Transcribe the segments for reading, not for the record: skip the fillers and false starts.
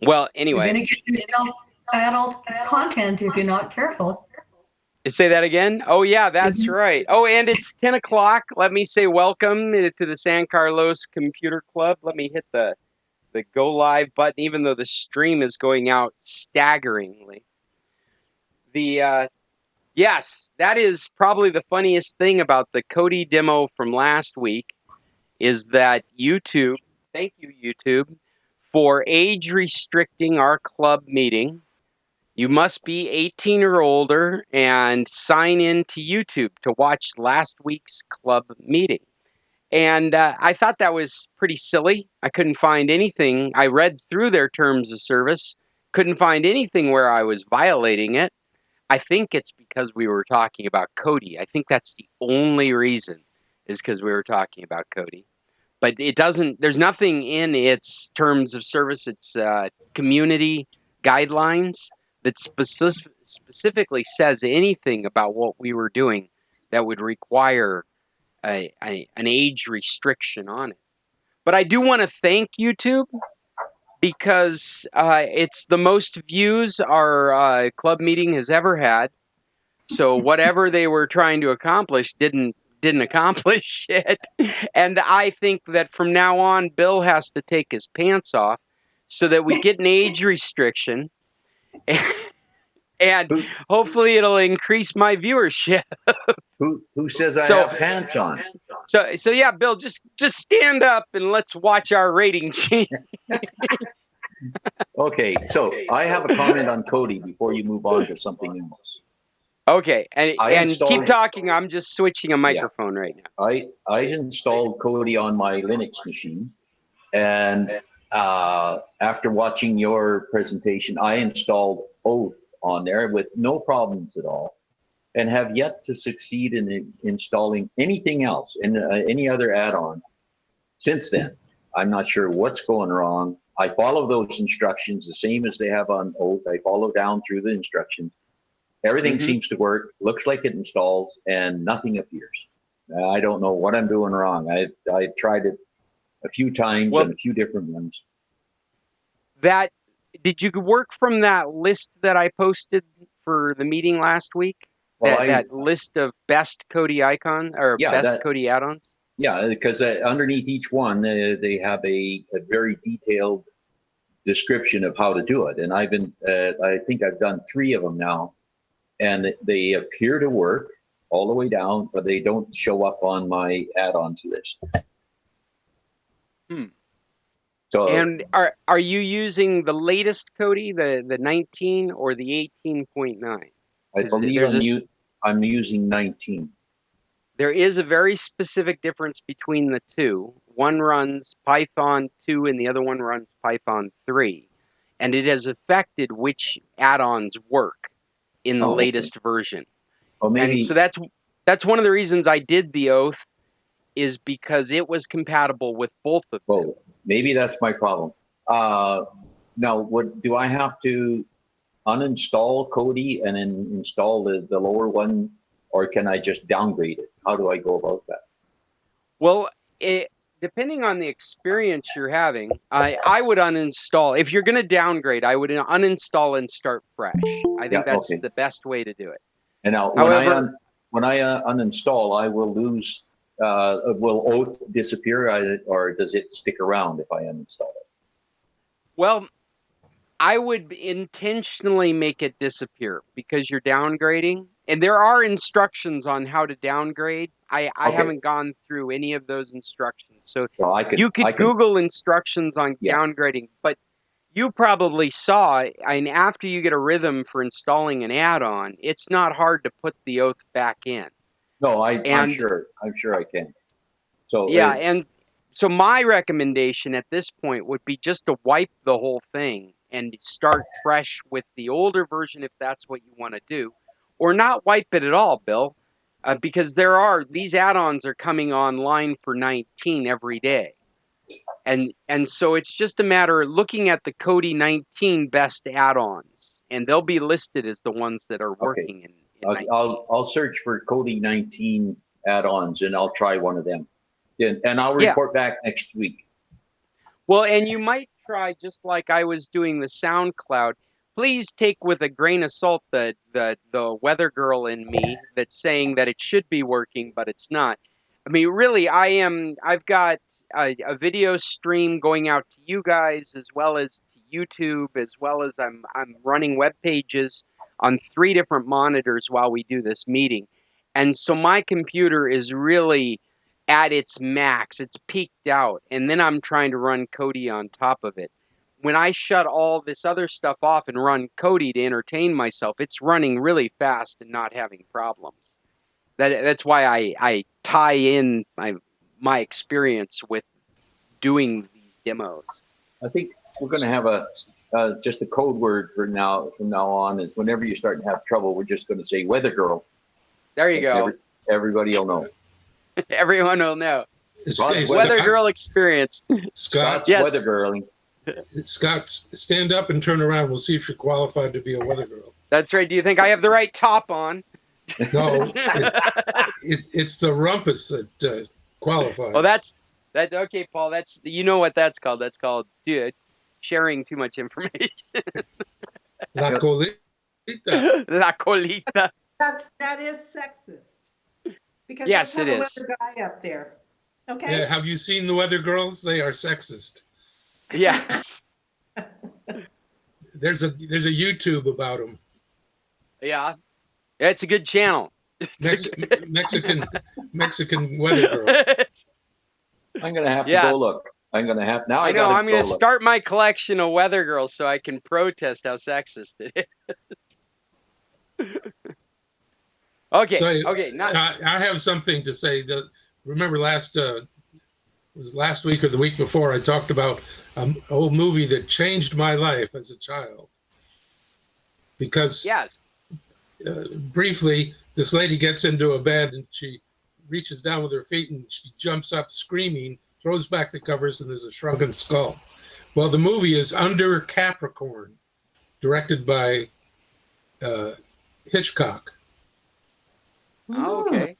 Well, You're anyway. going to get yourself adult content if you're not careful. Say that again? Oh, yeah, that's right. Oh, and it's 10 o'clock. Let me say welcome to the San Carlos Computer Club. Let me hit the go live button, even though the stream is going out staggeringly. Yes, that is probably the funniest thing about the Kodi demo from last week is that YouTube, thank you, YouTube, for age restricting our club meeting. You must be 18 or older and sign in to YouTube to watch last week's club meeting. And I thought that was pretty silly. I couldn't find anything. I read through their terms of service, couldn't find anything where I was violating it. I think it's because we were talking about Kodi. I think that's the only reason, is because we were talking about Kodi. But it doesn't, there's nothing in its terms of service, its community guidelines that specifically says anything about what we were doing that would require an age restriction on it. But I do want to thank YouTube because it's the most views our club meeting has ever had. So whatever they were trying to accomplish didn't accomplish it. And I think that from now on, Bill has to take his pants off so that we get an age restriction. And hopefully it'll increase my viewership. Who says I have pants on? So yeah, Bill, just stand up and let's watch our rating change. Okay, so I have a comment on Kodi before you move on to something else. Okay, and keep talking. I'm just switching a microphone right now. I installed Kodi on my Linux machine, and after watching your presentation, I installed Oath on there with no problems at all, and have yet to succeed in installing anything else in any other add-on since then. I'm not sure what's going wrong. I follow those instructions the same as they have on Oath. I follow down through the instructions. Everything seems to work, looks like it installs, and nothing appears. I don't know what I'm doing wrong. I tried it a few times and a few different ones. Did you work from that list that I posted for the meeting last week? Well, that list of best Kodi icon or best Kodi add-ons? Yeah, because underneath each one, they have a very detailed description of how to do it. And I think I've done 3 of them now. And they appear to work all the way down, but they don't show up on my add-ons list. So, and are you using the latest Kodi, the 19 or the 18.9? I believe I'm using 19. There is a very specific difference between the two. One runs Python 2 and the other one runs Python 3. And it has affected which add-ons work in the latest version. Oh, maybe. And so that's one of the reasons I did the Oath, is because it was compatible with both of them. Maybe that's my problem. Now, do I have to uninstall Kodi and then install the lower one, or can I just downgrade it? How do I go about that? Well, depending on the experience you're having, I would uninstall. If you're going to downgrade, I would uninstall and start fresh. I think that's the best way to do it. And now, when I uninstall, I will lose. Will Oath disappear, or does it stick around if I uninstall it? Well, I would intentionally make it disappear because you're downgrading. And there are instructions on how to downgrade. I haven't gone through any of those instructions. So you could Google instructions on downgrading. But you probably saw, and after you get a rhythm for installing an add-on, it's not hard to put the Oath back in. No, I'm sure I can. So and so my recommendation at this point would be just to wipe the whole thing and start fresh with the older version if that's what you want to do, or not wipe it at all, Bill, because these add-ons are coming online for 19 every day, and so it's just a matter of looking at the Kodi 19 best add-ons, and they'll be listed as the ones that are working in. I'll search for Kodi 19 add-ons and I'll try one of them. And I'll report back next week. Well, and you might try, just like I was doing the SoundCloud, please take with a grain of salt the weather girl in me that's saying that it should be working, but it's not. I mean, really, I've got a video stream going out to you guys as well as to YouTube, as well as I'm running web pages on 3 different monitors while we do this meeting. And so my computer is really at its max. It's peaked out. And then I'm trying to run Kodi on top of it. When I shut all this other stuff off and run Kodi to entertain myself, it's running really fast and not having problems. That's why I tie in my experience with doing these demos. I think we're going to have just a code word from now on is whenever you start to have trouble, we're just going to say weather girl. There you go. Everybody will know. Everyone will know. Hey, Weather girl experience. Scott, Yes. Weather girling. Scott, stand up and turn around. We'll see if you're qualified to be a weather girl. That's right. Do you think I have the right top on? No, it's the rumpus that qualifies. Well, that's okay, Paul. That's, you know what that's called. That's called, dude, sharing too much information. La colita. La colita. That is sexist. Because Yes, let's it have is. a weather guy up there. Okay. Yeah, have you seen the weather girls? They are sexist. Yes. There's a YouTube about them. Yeah. It's a good channel. Mexican weather girls. I'm going to have to Yes. go look. I'm going to have now. I know. I'm going to look. start my collection of weather girls so I can protest how sexist it is. Okay. So, Okay. Not, I have something to say. Remember it was last week or the week before, I talked about an old movie that changed my life as a child. Because yes. Briefly, this lady gets into a bed and she reaches down with her feet and she jumps up screaming, throws back the covers, and there's a shrunken skull. Well, the movie is Under Capricorn, directed by Hitchcock. Oh, okay.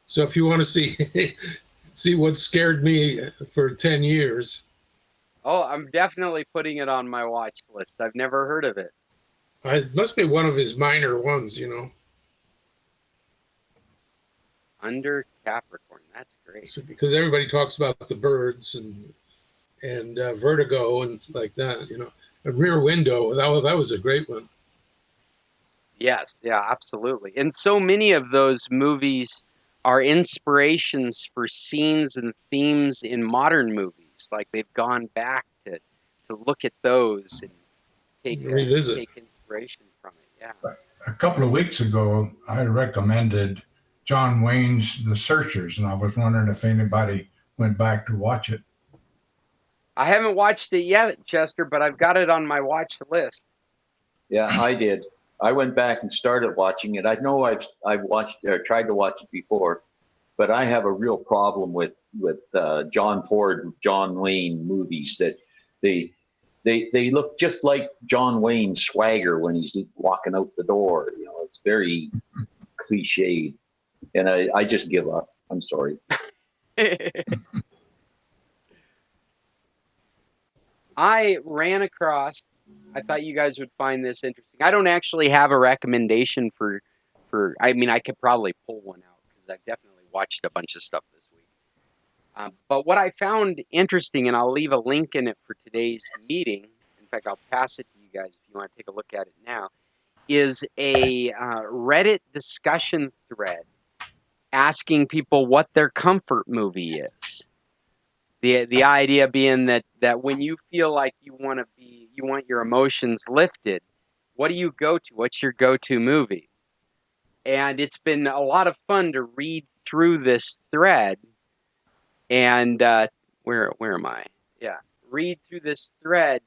So if you want to see what scared me for 10 years. Oh, I'm definitely putting it on my watch list. I've never heard of it. It must be one of his minor ones, you know. Under Capricorn. That's great. So, because everybody talks about the birds and Vertigo and like that, you know. A Rear Window, that was a great one. Yes, yeah, absolutely. And so many of those movies are inspirations for scenes and themes in modern movies. Like they've gone back to look at those and take inspiration from it. Yeah. A couple of weeks ago, I recommended John Wayne's The Searchers, and I was wondering if anybody went back to watch it. I haven't watched it yet, Chester, but I've got it on my watch list. Yeah, I did. I went back and started watching it. I know I've watched or tried to watch it before, but I have a real problem with John Ford, John Wayne movies that they look just like John Wayne's swagger when he's walking out the door. You know, it's very cliched, and I just give up. I'm sorry. I ran across, I thought you guys would find this interesting. I don't actually have a recommendation for I mean, I could probably pull one out because I've definitely watched a bunch of stuff this week. But what I found interesting, and I'll leave a link in it for today's meeting, in fact, I'll pass it to you guys if you want to take a look at it now, is a Reddit discussion thread asking people what their comfort movie is. The idea being that when you feel like you want your emotions lifted, what do you go to? What's your go-to movie? And it's been a lot of fun to read through this thread. And where am I? Yeah, read through this thread,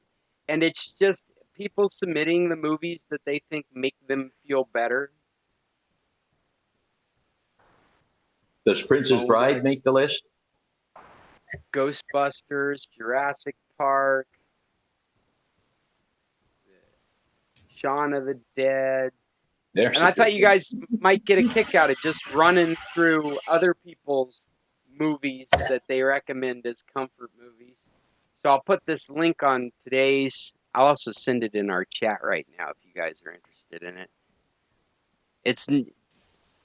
and it's just people submitting the movies that they think make them feel better. Does Princess Bride make the list? Ghostbusters, Jurassic Park, Shaun of the Dead. And I thought you guys might get a kick out of just running through other people's movies that they recommend as comfort movies. So I'll put this link on today's. I'll also send it in our chat right now if you guys are interested in it.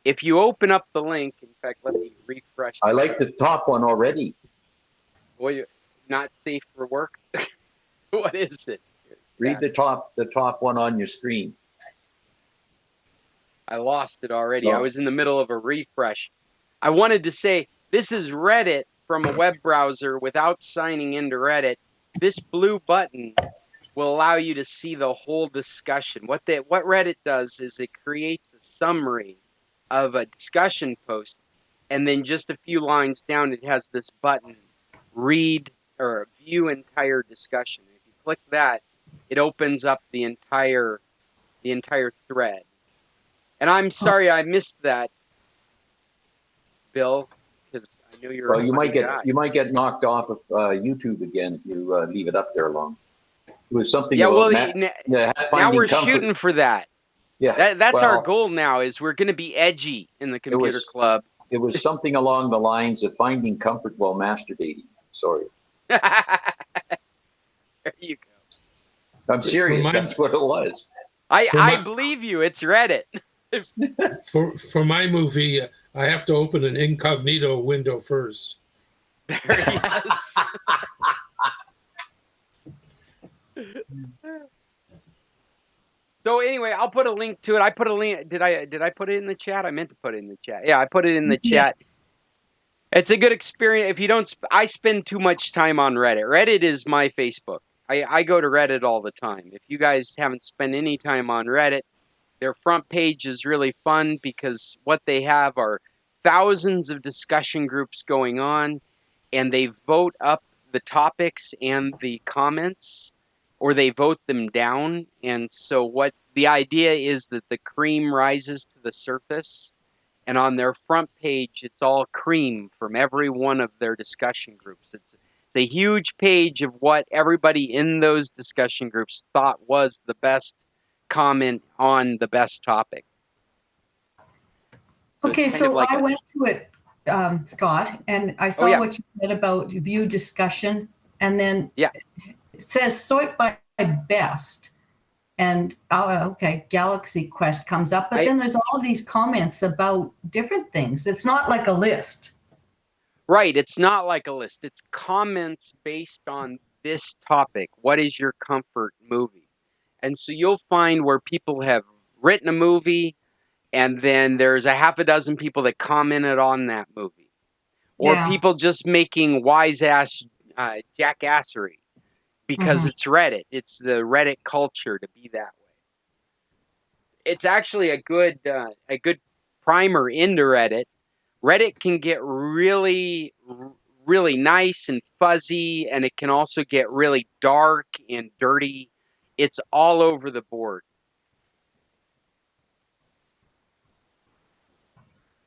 If you open up the link, in fact, let me refresh. I like the top one already. Boy, not safe for work. What is it? Read the top one on your screen. I lost it already. I Oh. was in the middle of a refresh. I wanted to say, this is Reddit from a web browser without signing into Reddit. This blue button will allow you to see the whole discussion. What Reddit does is it creates a summary of a discussion post, and then just a few lines down, it has this button, read or view entire discussion. If you click that, it opens up the entire thread. And I'm sorry I missed that, Bill, because I know you're. Well, you might get knocked off of YouTube again if you leave it up there long. It was something. Yeah, well, now we're shooting for that. Yeah, that's our goal now. Is we're going to be edgy in the computer club. It was something along the lines of finding comfort while masturbating. Sorry. There you go. I'm serious. That's what it was. I believe you. It's Reddit. For my movie, I have to open an incognito window first. There he is. So anyway, I'll put a link to it. I put a link. Did I put it in the chat? I meant to put it in the chat. Yeah, I put it in the chat. It's a good experience. If you don't, I spend too much time on Reddit. Reddit is my Facebook. I go to Reddit all the time. If you guys haven't spent any time on Reddit, their front page is really fun because what they have are thousands of discussion groups going on, and they vote up the topics and the comments, or they vote them down. And so what the idea is that the cream rises to the surface, and on their front page, it's all cream from every one of their discussion groups. It's a huge page of what everybody in those discussion groups thought was the best comment on the best topic. Okay, so I went to it, Scott, and I saw what you said about view discussion, and then it says sort by best, and Galaxy Quest comes up, but then there's all these comments about different things. It's not like a list. Right, it's not like a list. It's comments based on this topic. What is your comfort movie? And so you'll find where people have written a movie, and then there's a half a dozen people that commented on that movie. Or people just making wise-ass jackassery because it's Reddit. It's the Reddit culture to be that way. It's actually a good primer into Reddit. Reddit can get really, really nice and fuzzy, and it can also get really dark and dirty. It's all over the board.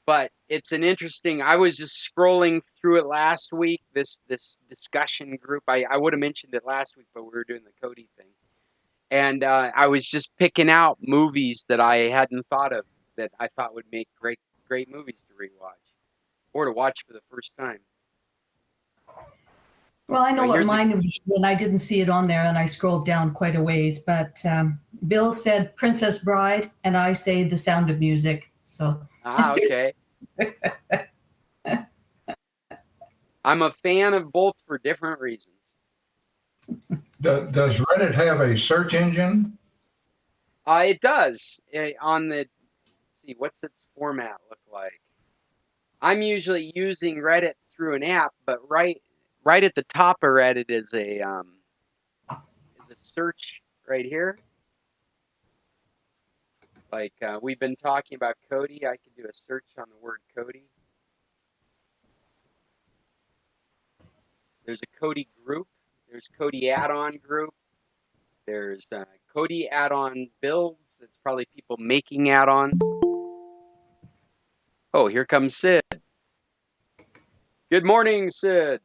But it's an interesting. I was just scrolling through it last week. This discussion group. I would have mentioned it last week, but we were doing the Cody thing, and I was just picking out movies that I hadn't thought of that I thought would make great movies to rewatch or to watch for the first time. Well, I know what mine would be, and I didn't see it on there, and I scrolled down quite a ways. But Bill said Princess Bride, and I say The Sound of Music. So. Okay. I'm a fan of both for different reasons. Does Reddit have a search engine? It does. Let's see, what's its format look like? I'm usually using Reddit through an app, but right at the top of Reddit is a search right here. Like we've been talking about Cody, I can do a search on the word Cody. There's a Cody group. There's Cody add-on group. There's Cody add-on builds. It's probably people making add-ons. Oh, here comes Sid. Good morning, Sid.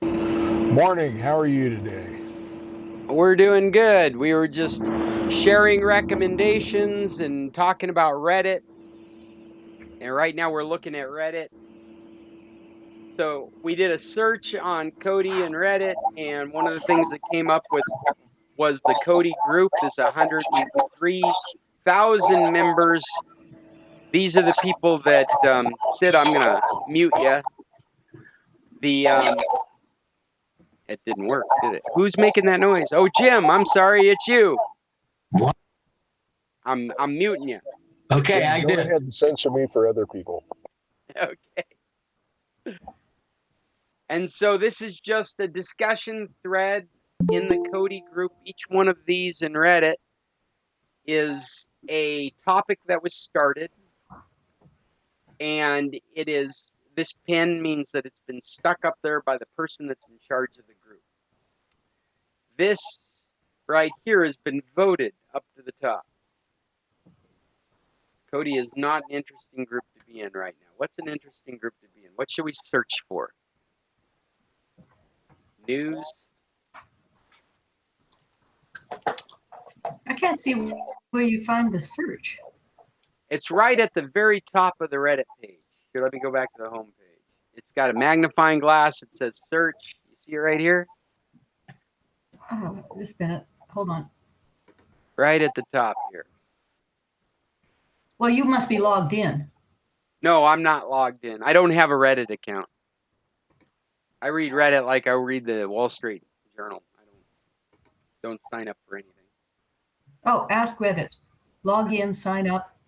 Morning. How are you today? We're doing good. We were just sharing recommendations and talking about Reddit. And right now we're looking at Reddit. So we did a search on Cody and Reddit, and one of the things that came up with was the Cody group. There's 103,000 members. These are the people that Sid, I'm gonna mute you. It didn't work, did it? Who's making that noise? Oh, Jim, I'm sorry, it's you. What? I'm muting you. Okay, I Go did. ahead and censor me for other people. Okay. And so this is just a discussion thread in the Cody group. Each one of these in Reddit is a topic that was started. And it is, this pin means that it's been stuck up there by the person that's in charge of the group. This right here has been voted up to the top. Cody is not an interesting group to be in right now. What's an interesting group to be in? What should we search for? News? I can't see where you find the search. It's right at the very top of the Reddit page. Here, let me go back to the home page. It's got a magnifying glass. It says search. You see it right here? Oh, just a minute. Hold on. Right at the top here. Well, you must be logged in. No, I'm not logged in. I don't have a Reddit account. I read Reddit like I read the Wall Street Journal. I don't sign up for anything. Oh, ask Reddit. Log in, sign up.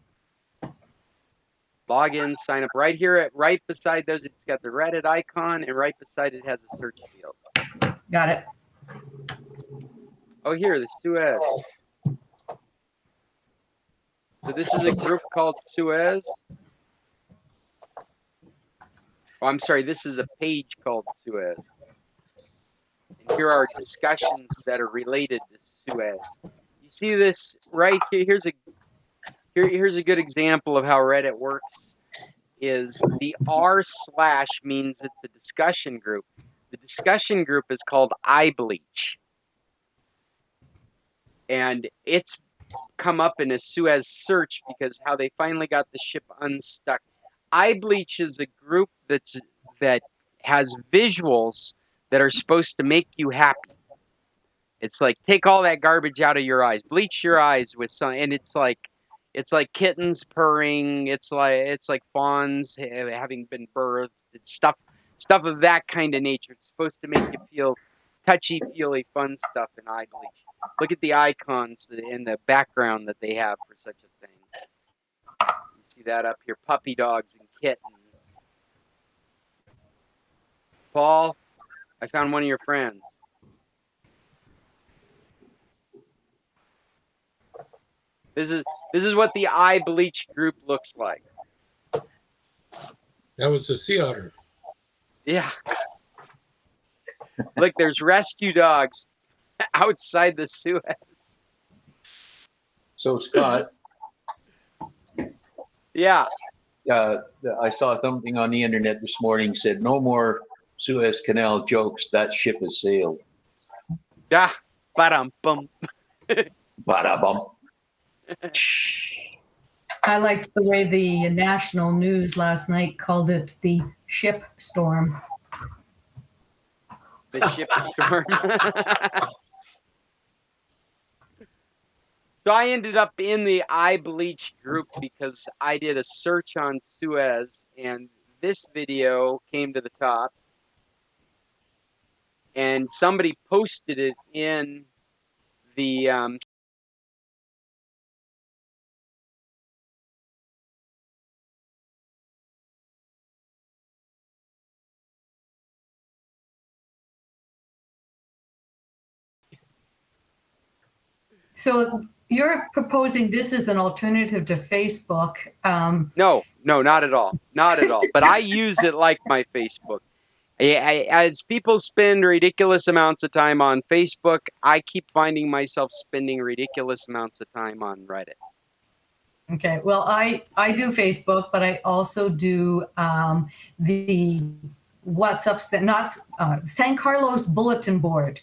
Log in, sign up. Right here, right beside those, it's got the Reddit icon, and right beside it has a search field. Got it. Oh, here, the Suez. So this is a group called Suez. Oh, I'm sorry, this is a page called Suez. And here are discussions that are related to Suez. You see this right here? Here's a good example of how Reddit works. Is the r/ means it's a discussion group. The discussion group is called iBleach. And it's come up in a Suez search because how they finally got the ship unstuck. iBleach is a group that has visuals that are supposed to make you happy. It's like, take all that garbage out of your eyes, bleach your eyes with some, and it's like kittens purring. It's like fawns having been birthed. It's stuff of that kind of nature. It's supposed to make you feel touchy-feely, fun stuff in iBleach. Look at the icons in the background that they have for such a thing. You see that up here, puppy dogs and kittens. Paul, I found one of your friends. This is what the iBleach group looks like. That was a sea otter. Yeah. Look, there's rescue dogs outside the Suez. So, Scott. Yeah. I saw something on the internet this morning said, no more Suez Canal jokes. That ship has sailed. Yeah. Ba-dum-bum. Ba-da-bum. I liked the way the national news last night called it the ship storm. The ship storm. So I ended up in the iBleach group because I did a search on Suez, and this video came to the top. And somebody posted it in the So you're proposing this is an alternative to Facebook. No, not at all. Not at all. But I use it like my Facebook. As people spend ridiculous amounts of time on Facebook, I keep finding myself spending ridiculous amounts of time on Reddit. Okay, well, I do Facebook, but I also do the WhatsApp, not San Carlos bulletin board.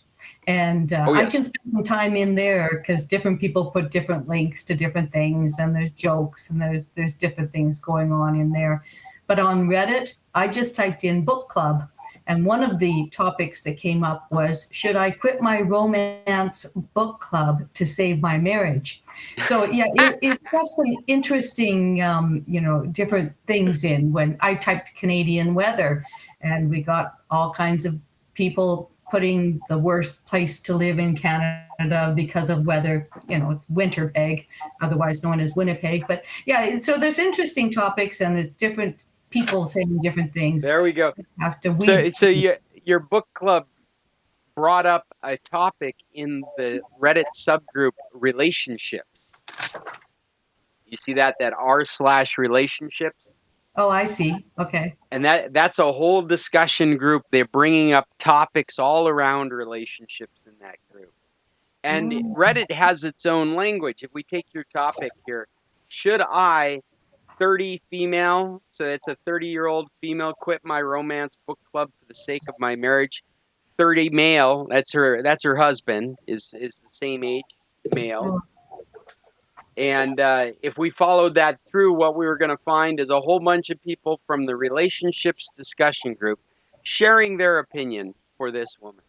And Oh, yes. I can spend some time in there because different people put different links to different things, and there's jokes and there's different things going on in there. But on Reddit, I just typed in book club, and one of the topics that came up was, should I quit my romance book club to save my marriage? So yeah, it got some interesting, different things in. When I typed Canadian weather, and we got all kinds of people putting the worst place to live in Canada because of weather. It's Winterpeg, otherwise known as Winnipeg. But yeah, so there's interesting topics, and it's different people saying different things. There we go. Have to weed. So your book club brought up a topic in the Reddit subgroup relationships. You see that r/relationships? Oh, I see. Okay. And that's a whole discussion group. They're bringing up topics all around relationships in that group. And Reddit has its own language. If we take your topic here, should I, 30 female, so it's a 30-year-old female, quit my romance book club for the sake of my marriage? 30 male, that's her husband, is the same age male. And if we followed that through, what we were going to find is a whole bunch of people from the relationships discussion group sharing their opinion for this woman.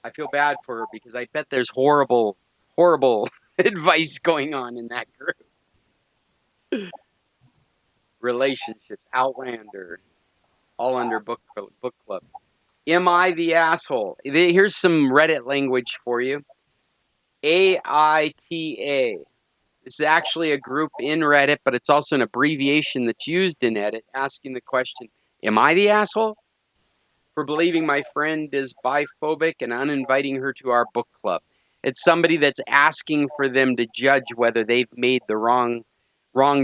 I feel bad for her because I bet there's horrible, horrible advice going on in that group. Relationships, Outlander, all under book club. Am I the asshole? Here's some Reddit language for you. AITA. This is actually a group in Reddit, but it's also an abbreviation that's used in Reddit, asking the question, am I the asshole for believing my friend is biphobic and uninviting her to our book club? It's somebody that's asking for them to judge whether they've made the wrong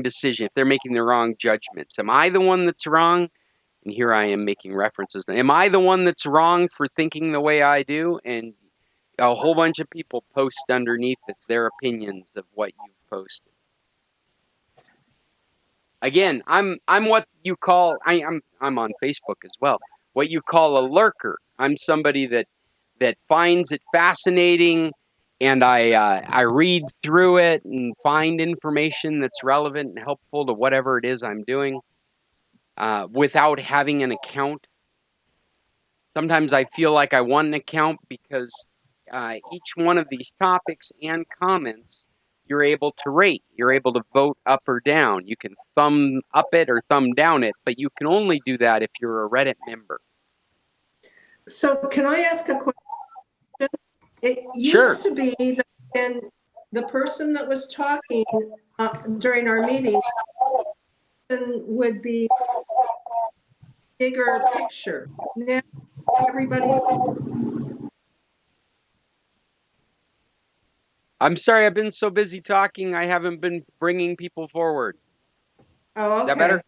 decision, if they're making the wrong judgments. Am I the one that's wrong? And here I am making references. Am I the one that's wrong for thinking the way I do? And a whole bunch of people post underneath it's their opinions of what you've posted. Again, I'm what you call I'm on Facebook as well. What you call a lurker. I'm somebody that finds it fascinating, and I read through it and find information that's relevant and helpful to whatever it is I'm doing, without having an account. Sometimes I feel like I want an account because each one of these topics and comments you're able to rate. You're able to vote up or down. You can thumb up it or thumb down it, but you can only do that if you're a Reddit member. So can I ask a question? It Sure. used to be that when the person that was talking during our meeting would be bigger picture. Now everybody's... I'm sorry, I've been so busy talking, I haven't been bringing people forward. Oh, okay. Is that better?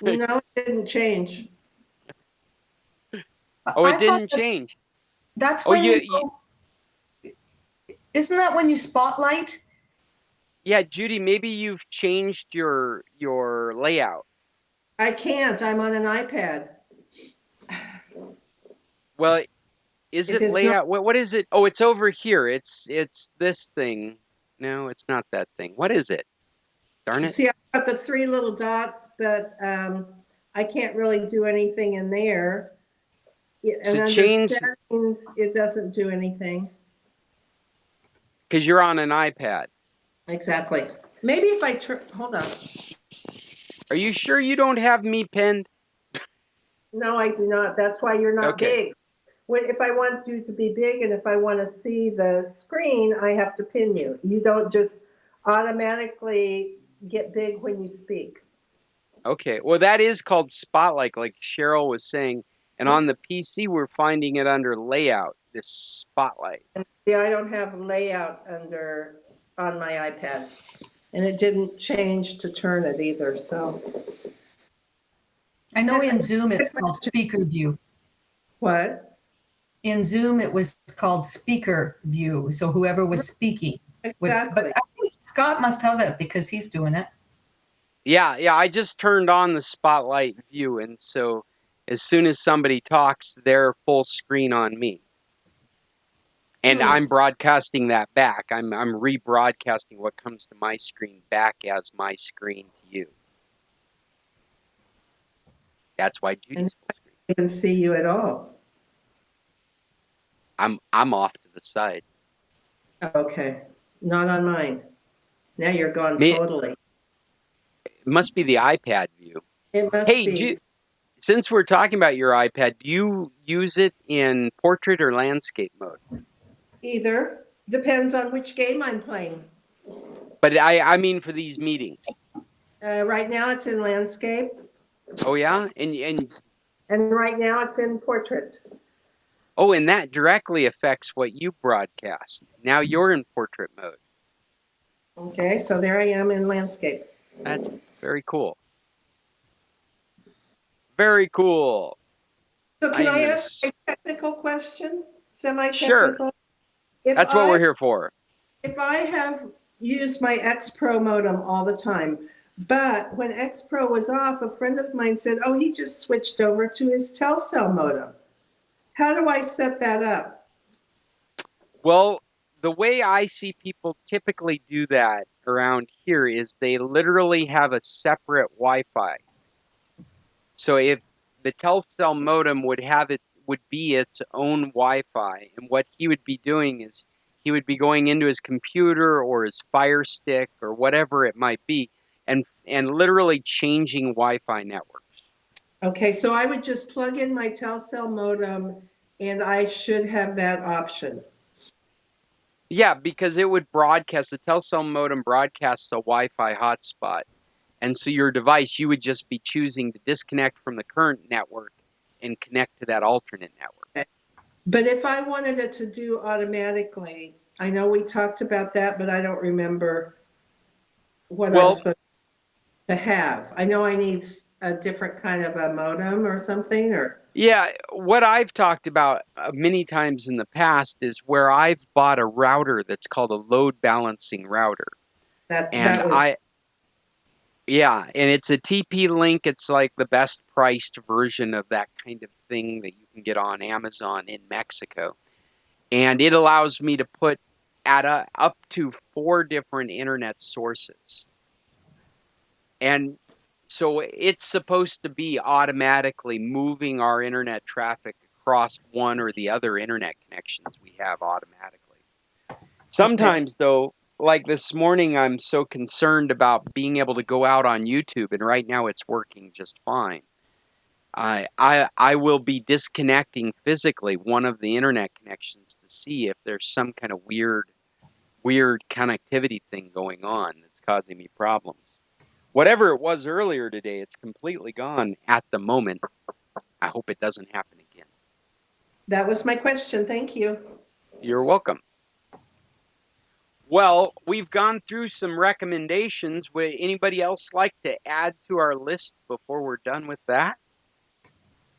No, it didn't change. Oh, it didn't change. That's when isn't that when you spotlight? Yeah, Judy, maybe you've changed your layout. I can't. I'm on an iPad. Well, is it layout? What is it? Oh, it's over here. It's this thing. No, it's not that thing. What is it? Darn it. See, I've got the three little dots, but I can't really do anything in there. And under settings, it doesn't do anything. Because you're on an iPad. Exactly. Maybe if I hold on. Are you sure you don't have me pinned? No, I do not. That's why you're not big. If I want you to be big and if I want to see the screen, I have to pin you. You don't just automatically get big when you speak. Okay. Well, that is called Spotlight, like Cheryl was saying. And on the PC, we're finding it under Layout, this Spotlight. Yeah, I don't have Layout on my iPad. And it didn't change to turn it either, so. I know in Zoom it's called Speaker View. What? In Zoom it was called Speaker View, so whoever was speaking. Exactly. But I think Scott must have it because he's doing it. Yeah, I just turned on the Spotlight view, and so as soon as somebody talks, they're full screen on me. And I'm broadcasting that back. I'm rebroadcasting what comes to my screen back as my screen to you. That's why Judy's full screen. I can see you at all. I'm off to the side. Okay. Not on mine. Now you're gone totally. It must be the iPad view. It must be. Since we're talking about your iPad, do you use it in portrait or landscape mode? Either. Depends on which game I'm playing. But I mean for these meetings. Right now it's in landscape. Oh yeah? And right now it's in portrait. Oh, and that directly affects what you broadcast. Now you're in portrait mode. Okay, so there I am in landscape. That's very cool. Very cool. So can I ask a technical question? Semi-technical? Sure. That's what we're here for. If I have used my X Pro modem all the time, but when X Pro was off, a friend of mine said, oh, he just switched over to his Telcel modem. How do I set that up? Well, the way I see people typically do that around here is they literally have a separate Wi-Fi. So if the Telcel modem would be its own Wi-Fi, and what he would be doing is he would be going into his computer or his Fire Stick or whatever it might be, and literally changing Wi-Fi networks. Okay, so I would just plug in my Telcel modem, and I should have that option. Yeah, because it would broadcast, the Telcel modem broadcasts a Wi-Fi hotspot. And so your device, you would just be choosing to disconnect from the current network and connect to that alternate network. Okay. But if I wanted it to do automatically, I know we talked about that, but I don't remember what I'm supposed to have. I know I need a different kind of a modem or something, or... Yeah, what I've talked about many times in the past is where I've bought a router that's called a load balancing router. Yeah, and it's a TP-Link. It's like the best priced version of that kind of thing that you can get on Amazon in Mexico. And it allows me to put up to 4 different internet sources. And so it's supposed to be automatically moving our internet traffic across one or the other internet connections we have automatically. Sometimes, though, like this morning, I'm so concerned about being able to go out on YouTube, and right now it's working just fine. I will be disconnecting physically one of the internet connections to see if there's some kind of weird connectivity thing going on that's causing me problems. Whatever it was earlier today, it's completely gone at the moment. I hope it doesn't happen again. That was my question. Thank you. You're welcome. Well, we've gone through some recommendations. Would anybody else like to add to our list before we're done with that?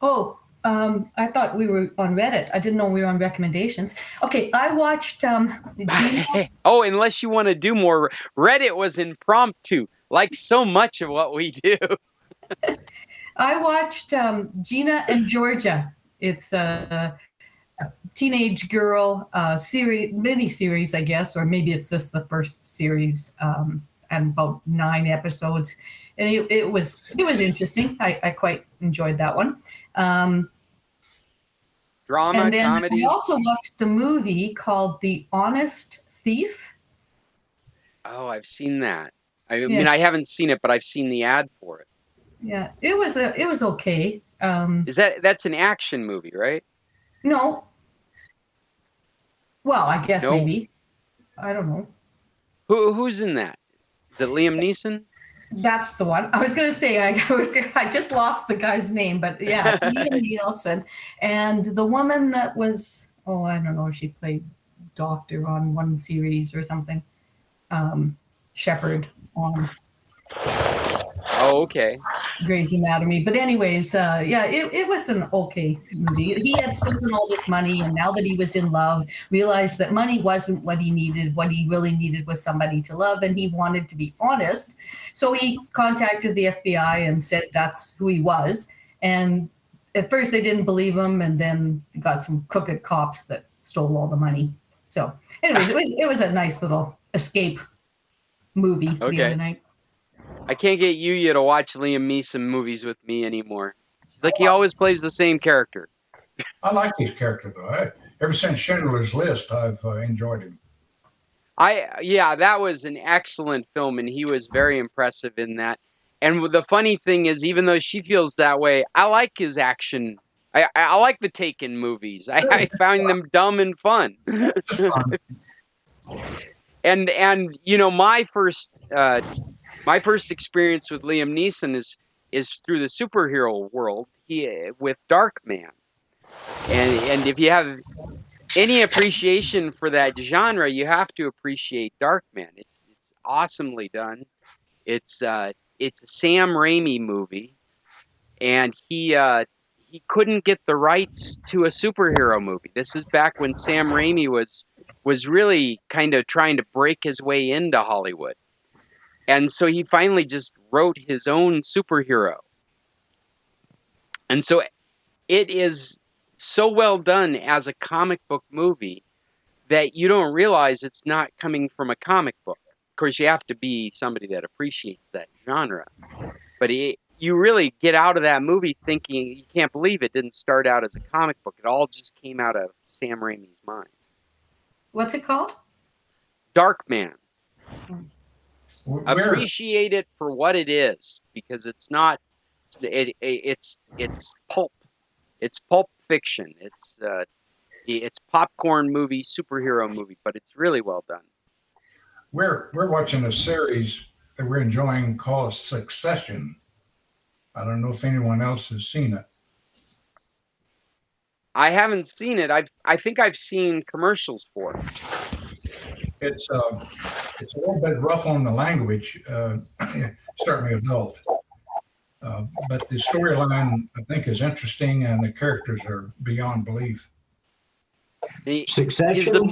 Oh, I thought we were on Reddit. I didn't know we were on recommendations. Okay, I watched... Oh, unless you want to do more. Reddit was impromptu, like so much of what we do. I watched Gena and Georgia. It's a teenage girl mini-series, I guess, or maybe it's just the first series, and about 9 episodes. And it was interesting. I quite enjoyed that one. Drama, and then comedy. I also watched a movie called The Honest Thief. Oh, I've seen that. I mean, I haven't seen it, but I've seen the ad for it. Yeah, it was okay. That's an action movie, right? No. Well, I guess maybe. I don't know. Who's in that? Is it Liam Neeson? That's the one. I was going to say, I just lost the guy's name, but yeah, it's Liam Neeson. And the woman that was, I don't know, she played doctor on one series or something. Shepherd on. Oh, okay. Grey's Anatomy. But anyways, it was an okay movie. He had stolen all this money, and now that he was in love, realized that money wasn't what he needed. What he really needed was somebody to love, and he wanted to be honest. So he contacted the FBI and said that's who he was. And at first they didn't believe him, and then got some crooked cops that stole all the money. So, anyways, it was a nice little escape movie the other night. I can't get Yuya to watch Liam Neeson movies with me anymore. She's like, he always plays the same character. I like his character though. Ever since Schindler's List, I've enjoyed him. That was an excellent film, and he was very impressive in that. And the funny thing is, even though she feels that way, I like his action. I like the Taken movies. I found them dumb and fun. And you know, my first experience with Liam Neeson is through the superhero world. With Darkman, and if you have any appreciation for that genre, you have to appreciate Darkman. It's awesomely done. It's a Sam Raimi movie, and he couldn't get the rights to a superhero movie. This is back when Sam Raimi was really kind of trying to break his way into Hollywood. And so he finally just wrote his own superhero. And so it is so well done as a comic book movie that you don't realize it's not coming from a comic book. Of course, you have to be somebody that appreciates that genre. But you really get out of that movie thinking, you can't believe it didn't start out as a comic book. It all just came out of Sam Raimi's mind. What's it called? Darkman. Appreciate it for what it is, because it's not. It's pulp. It's pulp fiction. It's popcorn movie, superhero movie, but it's really well done. We're watching a series that we're enjoying called Succession. I don't know if anyone else has seen it. I haven't seen it. I think I've seen commercials for it. It's a little bit rough on the language, certainly adult. But the storyline, I think, is interesting, and the characters are beyond belief. Succession?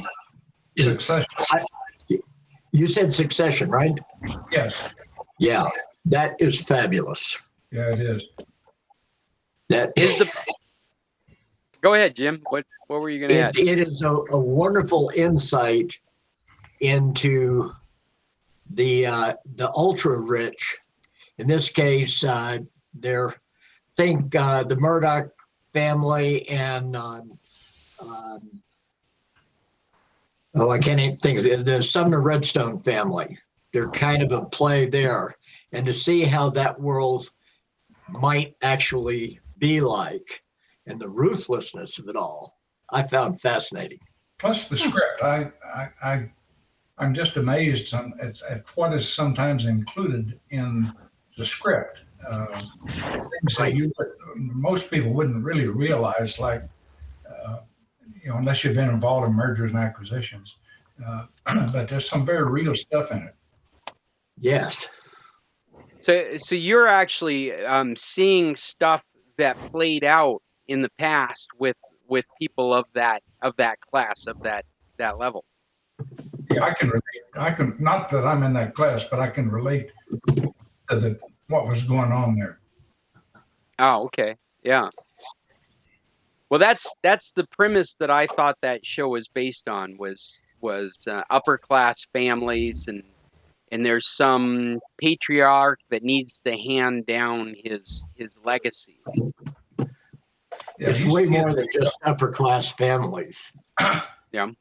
Succession. You said Succession, right? Yes. Yeah, that is fabulous. Yeah, it is. That is the. Go ahead, Jim. What were you going to add? It is a wonderful insight into the ultra rich. In this case, the Murdoch family and I can't even think of it. The Sumner Redstone family. They're kind of a play there, and to see how that world might actually be like, and the ruthlessness of it all, I found fascinating. Plus the script, I'm just amazed at what is sometimes included in the script. Things that most people wouldn't really realize, like unless you've been involved in mergers and acquisitions. But there's some very real stuff in it. Yes. So you're actually seeing stuff that played out in the past with people of that class, of that level. Yeah, I can relate. I can, not that I'm in that class, but I can relate to what was going on there. Oh, okay. Yeah. Well, that's the premise that I thought that show was based on, was upper class families, and there's some patriarch that needs to hand down his legacy. Yeah, it's way more than just upper class families. Yeah.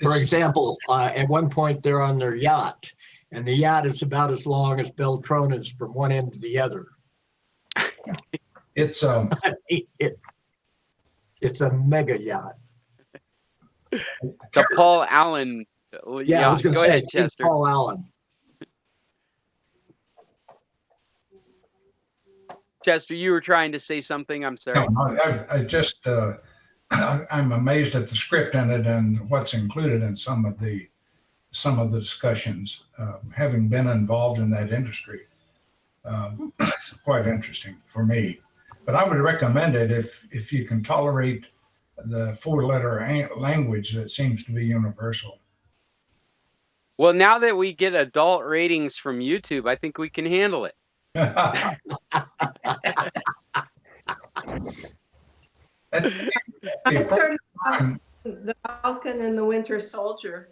For example, at one point they're on their yacht, and the yacht is about as long as Beltrona's from one end to the other. It's it's a mega yacht. The Paul Allen. Yeah, I was going to say, ahead, Chester. Paul Allen. Chester, you were trying to say something. I'm sorry. No, I just I'm amazed at the script in it and what's included in some of the discussions. Having been involved in that industry, it's quite interesting for me. But I would recommend it if you can tolerate the 4-letter language that seems to be universal. Well, now that we get adult ratings from YouTube, I think we can handle it. I started The Falcon and the Winter Soldier.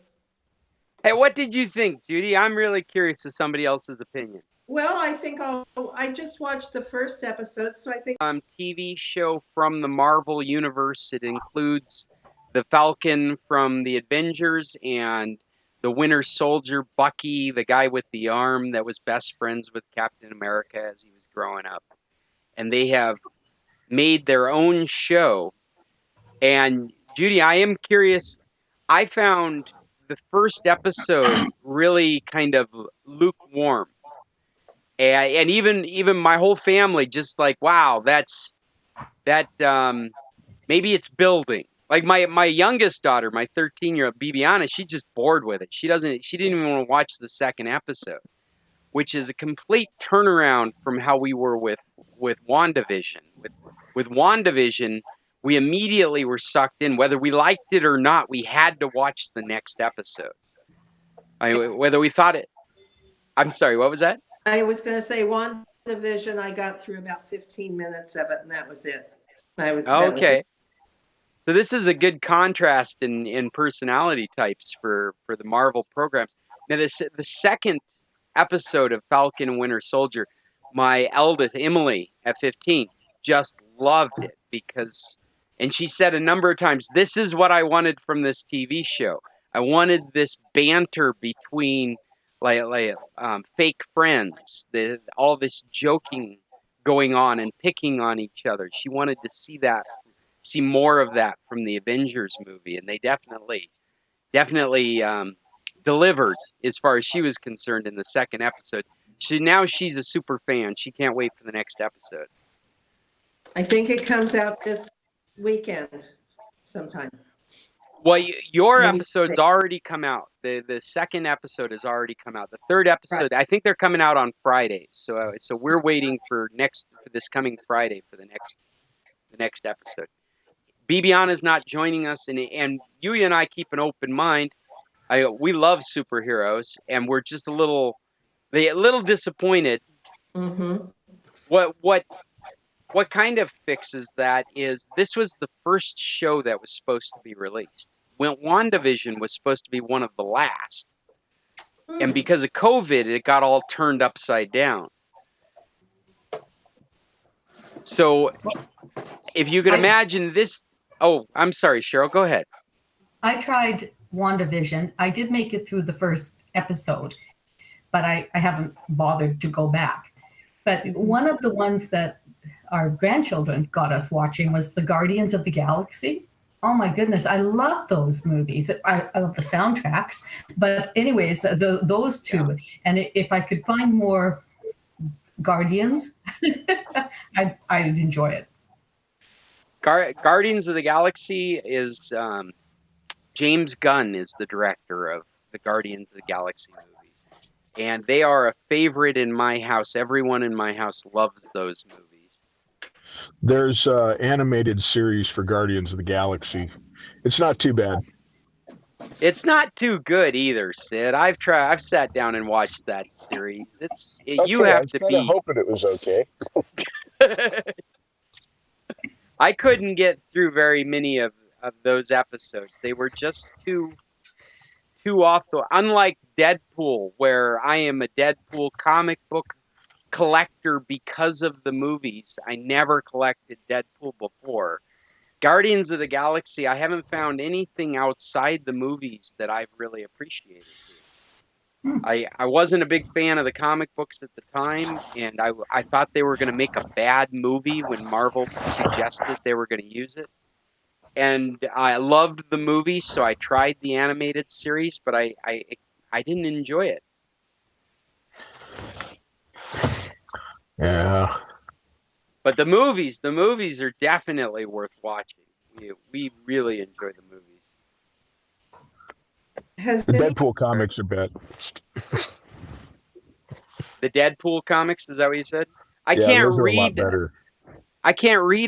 Hey, what did you think, Judy? I'm really curious of somebody else's opinion. Well, I think I just watched the first episode, so I think TV show from the Marvel Universe. It includes the Falcon from the Avengers and the Winter Soldier, Bucky, the guy with the arm that was best friends with Captain America as he was growing up. And they have made their own show. And Judy, I am curious. I found the first episode really kind of lukewarm. And even my whole family just like, wow, maybe it's building. Like my youngest daughter, my 13-year-old Bibiana, she's just bored with it. She didn't even want to watch the second episode, which is a complete turnaround from how we were with WandaVision. With WandaVision, we immediately were sucked in. Whether we liked it or not, we had to watch the next episode. Whether we thought it. I'm sorry, what was that? I was going to say WandaVision, I got through about 15 minutes of it, and that was it. Okay. So this is a good contrast in personality types for the Marvel programs. Now, the second episode of Falcon and Winter Soldier, my eldest, Emily, at 15, just loved it and she said a number of times, this is what I wanted from this TV show. I wanted this banter between fake friends, all this joking going on and picking on each other. She wanted to see more of that from the Avengers movie, and they definitely delivered as far as she was concerned in the second episode. Now she's a super fan. She can't wait for the next episode. I think it comes out this weekend sometime. Well, your episode's already come out. The second episode has already come out. The third episode, right. I think they're coming out on Fridays. So we're waiting for this coming Friday for the next episode. Bibiana's not joining us, and Yuya and I keep an open mind. We love superheroes, and we're just a little disappointed. Mm-hmm. What kind of fixes that is this was the first show that was supposed to be released. When WandaVision was supposed to be one of the last. And because of COVID, it got all turned upside down. So if you could imagine this... Oh, I'm sorry, Cheryl, go ahead. I tried WandaVision. I did make it through the first episode, but I haven't bothered to go back. But one of the ones that our grandchildren got us watching was the Guardians of the Galaxy. Oh my goodness, I love those movies. I love the soundtracks. But anyways, those two. Yeah. And if I could find more Guardians, I'd enjoy it. Guardians of the Galaxy is James Gunn is the director of the Guardians of the Galaxy movies. And they are a favorite in my house. Everyone in my house loves those movies. There's an animated series for Guardians of the Galaxy. It's not too bad. It's not too good either, Sid. I've sat down and watched that series. You have to be. I was hoping it was okay. I couldn't get through very many of those episodes. They were just too off. Unlike Deadpool, where I am a Deadpool comic book collector because of the movies. I never collected Deadpool before. Guardians of the Galaxy, I haven't found anything outside the movies that I've really appreciated. I wasn't a big fan of the comic books at the time, and I thought they were going to make a bad movie when Marvel suggested they were going to use it. And I loved the movie, so I tried the animated series, but I didn't enjoy it. Yeah. But the movies are definitely worth watching. We really enjoy the movies. The Deadpool comics are bad. The Deadpool comics, is that what you said? I can't read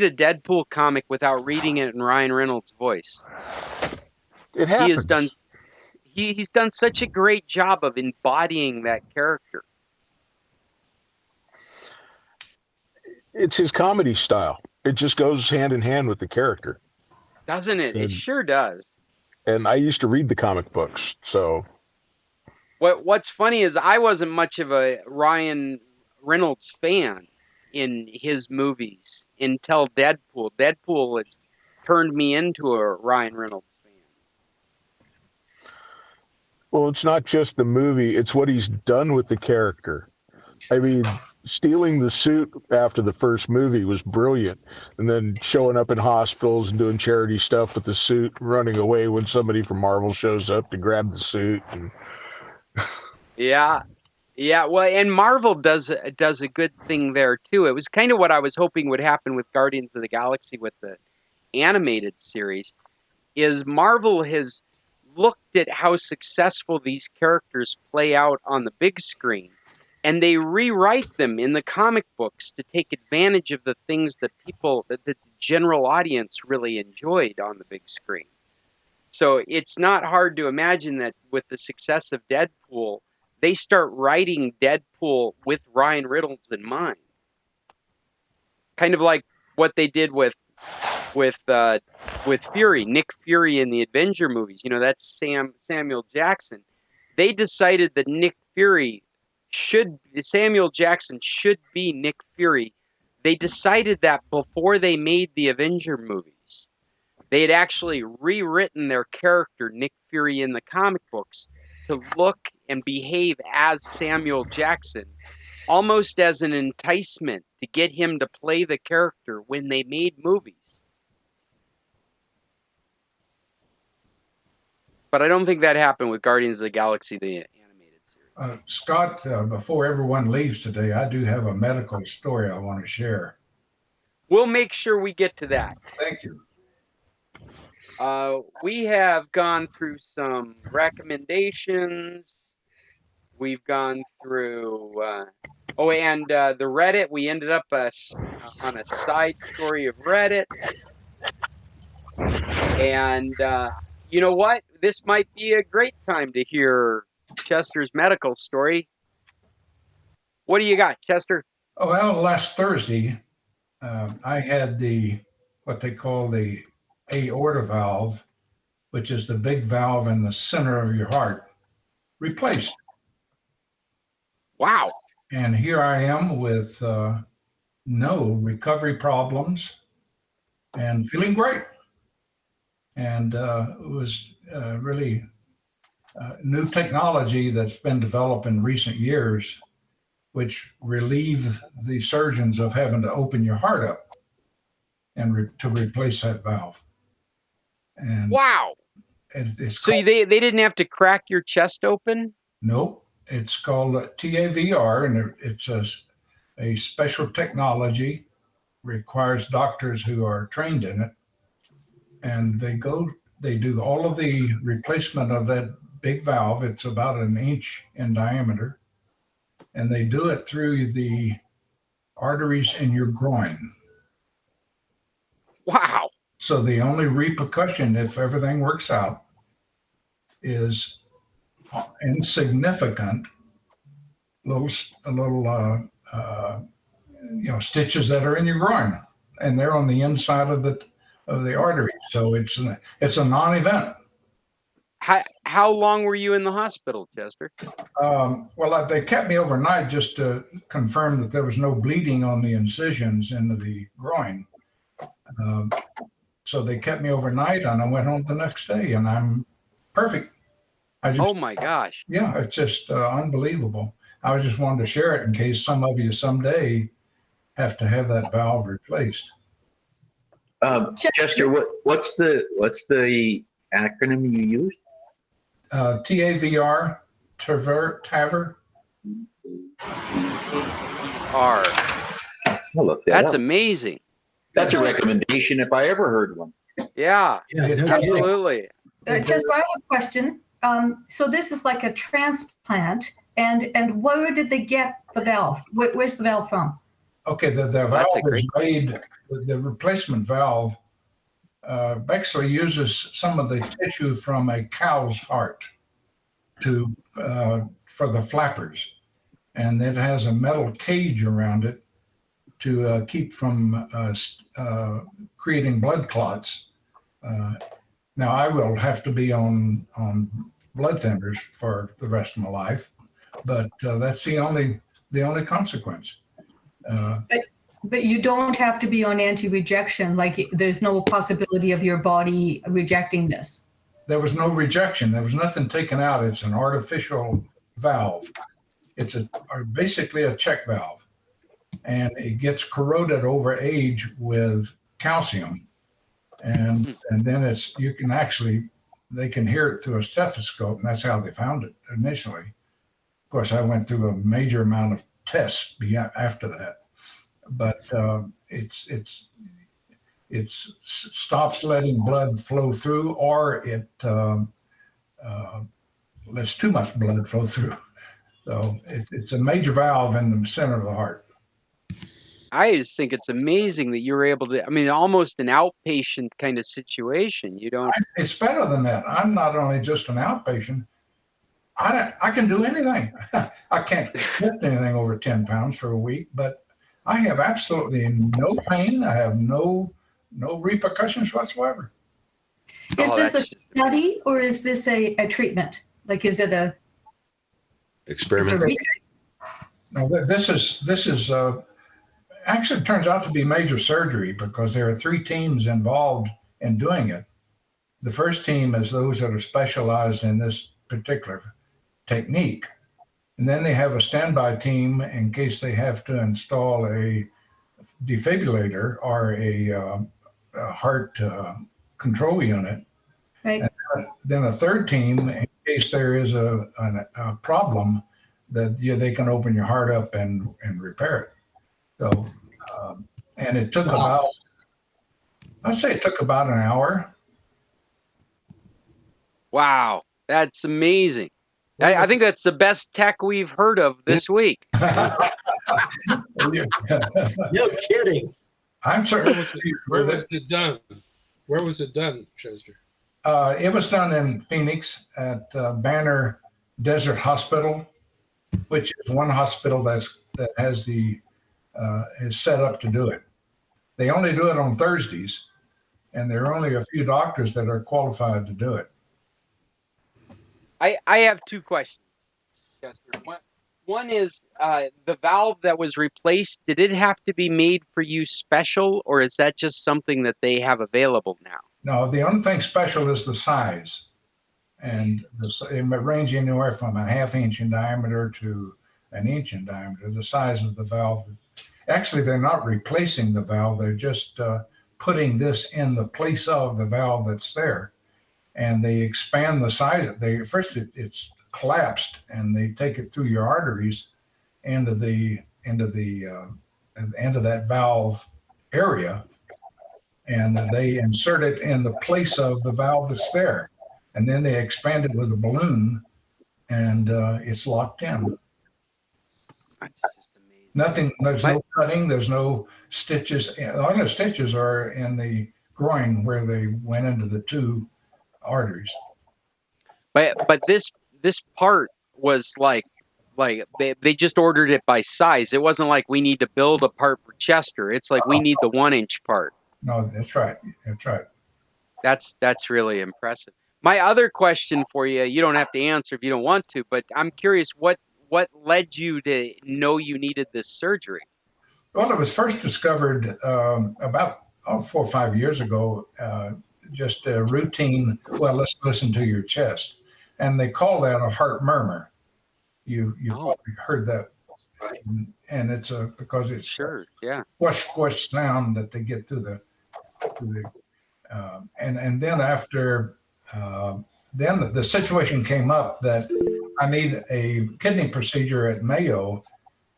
a Deadpool comic without reading it in Ryan Reynolds' voice. It happens. He's done such a great job of embodying that character. It's his comedy style. It just goes hand in hand with the character. Doesn't it? It sure does. And I used to read the comic books, so. What's funny is I wasn't much of a Ryan Reynolds fan in his movies until Deadpool. Deadpool has turned me into a Ryan Reynolds fan. Well, it's not just the movie, it's what he's done with the character. I mean, stealing the suit after the first movie was brilliant. And then showing up in hospitals and doing charity stuff with the suit, running away when somebody from Marvel shows up to grab the suit. And... Yeah. Well, and Marvel does a good thing there too. It was kind of what I was hoping would happen with Guardians of the Galaxy with the animated series. Is Marvel has looked at how successful these characters play out on the big screen, and they rewrite them in the comic books to take advantage of the things that the general audience really enjoyed on the big screen. So it's not hard to imagine that with the success of Deadpool, they start writing Deadpool with Ryan Reynolds in mind. Kind of like what they did with Fury, Nick Fury in the Avengers movies. You know, that's Samuel Jackson. They decided that Samuel Jackson should be Nick Fury. They decided that before they made the Avengers movies. They had actually rewritten their character, Nick Fury, in the comic books to look and behave as Samuel Jackson, almost as an enticement to get him to play the character when they made movies. But I don't think that happened with Guardians of the Galaxy, the animated series. Scott, before everyone leaves today, I do have a medical story I want to share. We'll make sure we get to that. Thank you. We have gone through some recommendations. We've gone through, the Reddit. We ended up on a side story of Reddit. And you know what? This might be a great time to hear Chester's medical story. What do you got, Chester? Oh, well, last Thursday, I had what they call the aorta valve, which is the big valve in the center of your heart, replaced. Wow. And here I am with no recovery problems and feeling great. And it was really new technology that's been developed in recent years, which relieve the surgeons of having to open your heart up and to replace that valve. And wow. So they didn't have to crack your chest open? Nope. It's called TAVR, and it's a special technology, requires doctors who are trained in it. And they do all of the replacement of that big valve. It's about 1 inch in diameter. And they do it through the arteries in your groin. Wow. So the only repercussion, if everything works out, is insignificant little stitches that are in your groin, and they're on the inside of the artery. So it's a non-event. How long were you in the hospital, Chester? Well, they kept me overnight just to confirm that there was no bleeding on the incisions into the groin. So they kept me overnight, and I went home the next day, and I'm perfect. Oh my gosh. Yeah, it's just unbelievable. I just wanted to share it in case some of you someday have to have that valve replaced. Chester, what's the acronym you used? TAVR, TAVR. R. I'll look that That's up. amazing. That's a recommendation if I ever heard one. Yeah, absolutely. Just I have a question. So this is like a transplant, and where did they get the valve? Where's the valve from? Okay, the valve is made. The replacement valve actually uses some of the tissue from a cow's heart for the flappers, and it has a metal cage around it to keep from creating blood clots. Now I will have to be on blood thinners for the rest of my life, but that's the only consequence. But you don't have to be on anti-rejection. Like there's no possibility of your body rejecting this. There was no rejection. There was nothing taken out. It's an artificial valve. It's basically a check valve, and it gets corroded over age with calcium, and then they can hear it through a stethoscope, and that's how they found it initially. Of course, I went through a major amount of tests after that, but it stops letting blood flow through, or it lets too much blood flow through. So it's a major valve in the center of the heart. I just think it's amazing that you were able to, I mean, almost an outpatient kind of situation. It's better than that. I'm not only just an outpatient. I can do anything. I can't lift anything over 10 pounds for a week, but I have absolutely no pain. I have no repercussions whatsoever. Is this a study or is this a treatment? Like, is it a experiment? No, this is actually it turns out to be major surgery because there are 3 teams involved in doing it. The first team is those that are specialized in this particular technique. And then they have a standby team in case they have to install a defibrillator or a heart control unit. Right. And then a third team in case there is a problem that they can open your heart up and repair it. So, and it took I'd say it took about an hour. Wow, that's amazing. I think that's the best tech we've heard of this week. No kidding. I'm sorry. Where was it done? Where was it done, Chester? It was done in Phoenix at Banner Desert Hospital, which is one hospital that has is set up to do it. They only do it on Thursdays, and there are only a few doctors that are qualified to do it. I have 2 questions, Chester. One is the valve that was replaced, did it have to be made for you special, or is that just something that they have available now? No, the only thing special is the size. And it may range anywhere from a 1/2 inch in diameter to 1 inch in diameter, the size of the valve. Actually, they're not replacing the valve. They're just putting this in the place of the valve that's there. And they expand the size. First it's collapsed, and they take it through your arteries into the end of that valve area, and they insert it in the place of the valve that's there, and then they expand it with a balloon, and it's locked in. That's just amazing. Nothing. There's no cutting. There's no stitches. All the stitches are in the groin where they went into the 2 arteries. But this part was like they just ordered it by size. It wasn't like we need to build a part for Chester. It's like we need the 1 inch part. No, that's right. That's right. That's really impressive. My other question for you, you don't have to answer if you don't want to, but I'm curious what led you to know you needed this surgery? Well, it was first discovered about 4 or 5 years ago. Just a routine, well, let's listen to your chest. And they call that a heart murmur. You probably heard that. And it's because it's sure, yeah, squish sound that they get through the and then after then the situation came up that I need a kidney procedure at Mayo,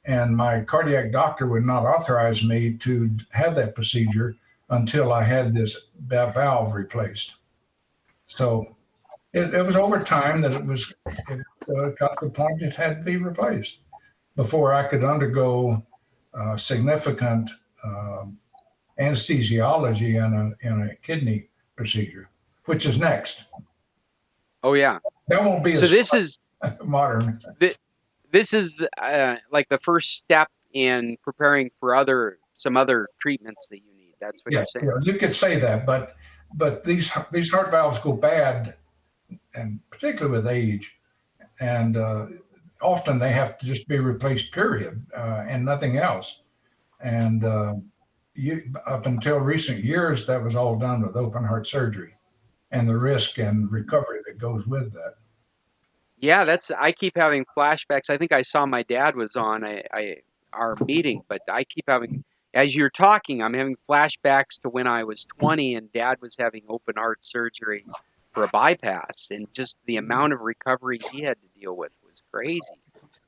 and my cardiac doctor would not authorize me to have that procedure until I had this valve replaced. So it was over time that it got to the point it had to be replaced before I could undergo significant anesthesiology in a kidney procedure, which is next. Oh yeah. That won't be so. This is modern. This is like the first step in preparing for some other treatments that you need. That's what you're saying. Yeah, you could say that, but but these heart valves go bad, and particularly with age, and often they have to just be replaced, period, and nothing else. And up until recent years, that was all done with open heart surgery, and the risk and recovery that goes with that. Yeah, I keep having flashbacks. I think I saw my dad was on our meeting, but I keep having, as you're talking, I'm having flashbacks to when I was 20 and Dad was having open heart surgery for a bypass, and just the amount of recovery he had to deal with was crazy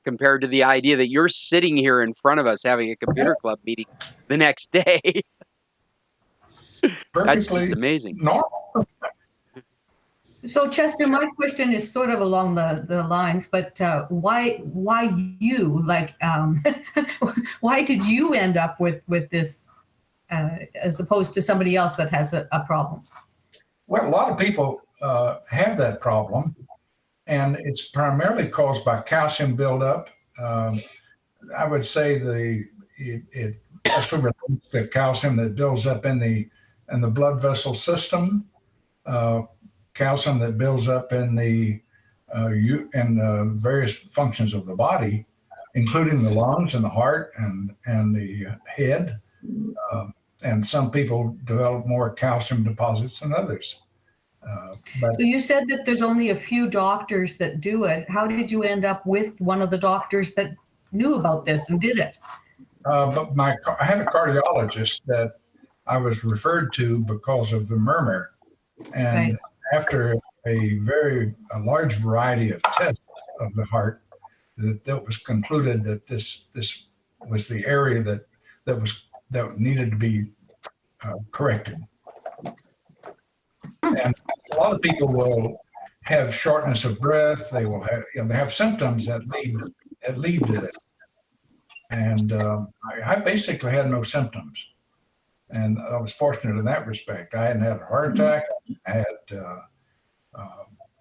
compared to the idea that you're sitting here in front of us having a computer club meeting the next day. That's just amazing. Normal. So Chester, my question is sort of along the lines, but why you, like, why did you end up with this as opposed to somebody else that has a problem? Well, a lot of people have that problem, and it's primarily caused by calcium buildup. I would say it also relates to calcium that builds up in the blood vessel system. Calcium that builds up in the various functions of the body, including the lungs and the heart and the head. And some people develop more calcium deposits than others. So you said that there's only a few doctors that do it. How did you end up with one of the doctors that knew about this and did it? But I had a cardiologist that I was referred to because of the murmur. And Right. After a large variety of tests of the heart, that was concluded that this was the area that needed to be corrected. And a lot of people will have shortness of breath. They will have they have symptoms that lead to it. And I basically had no symptoms. And I was fortunate in that respect. I hadn't had a heart attack.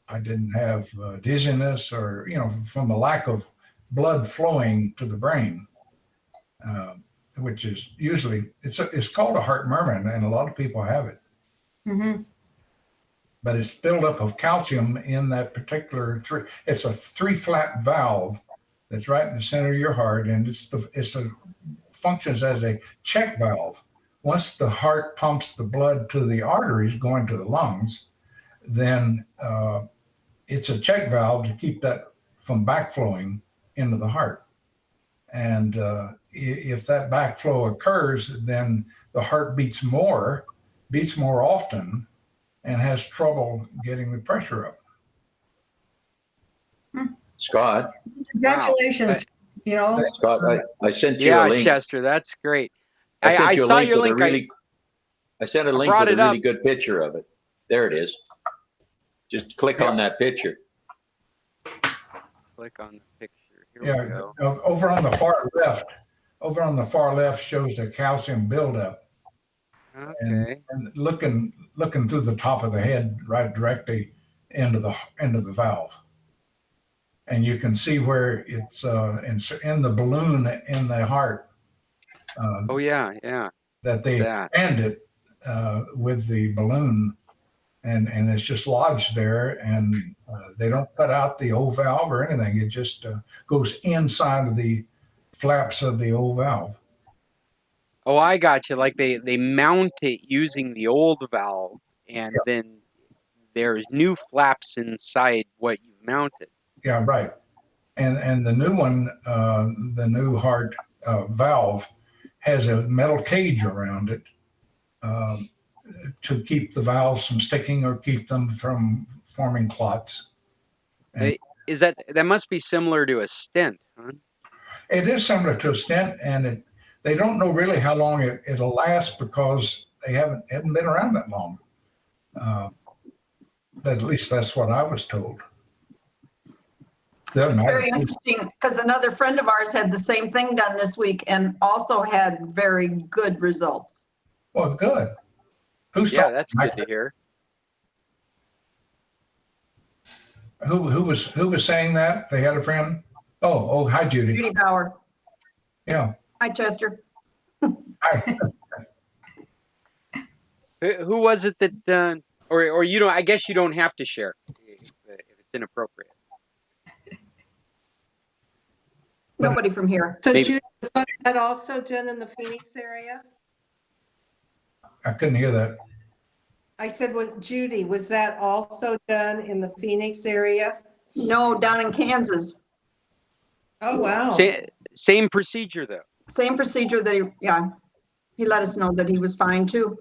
I didn't have dizziness or, from a lack of blood flowing to the brain, which is usually, it's called a heart murmur, and a lot of people have it. Mm-hmm. But it's buildup of calcium in that particular it's a three-flap valve that's right in the center of your heart, and it functions as a check valve. Once the heart pumps the blood to the arteries going to the lungs, then it's a check valve to keep that from backflowing into the heart. And if that backflow occurs, then the heart beats more often, and has trouble getting the pressure up. Scott. Congratulations. Wow. Scott, I sent you a link. Yeah, Chester, that's great. I saw your link. I sent a link with a really good picture of it. There it is. Just click on that picture. Click on the picture. Here we go. Over on the far left shows the calcium buildup. Okay. And looking through the top of the head, right directly into the valve. And you can see where it's in the balloon in the heart. Oh yeah. That they expand it with the balloon, and it's just lodged there, and they don't cut out the O valve or anything. It just goes inside of the flaps of the O valve. Oh, I got you. Like they mount it using the old valve, and then there's new flaps inside what you've mounted. Yeah, right. And the new one, the new heart valve, has a metal cage around it to keep the valves from sticking or keep them from forming clots. That must be similar to a stent, huh? It is similar to a stent, and they don't know really how long it'll last because they haven't been around that long. At least that's what I was told. It's very interesting because another friend of ours had the same thing done this week and also had very good results. Well, good. That's good to hear. Who was saying that? They had a friend? Oh, hi, Judy. Judy Bauer. Yeah. Hi, Chester. Hi. Who was it that, or you don't? I guess you don't have to share if it's inappropriate. Nobody from here. So Judy, was that also done in the Phoenix area? I couldn't hear that. I said, Judy, was that also done in the Phoenix area? No, down in Kansas. Oh, wow. Same procedure, though. Same procedure that he let us know that he was fine too.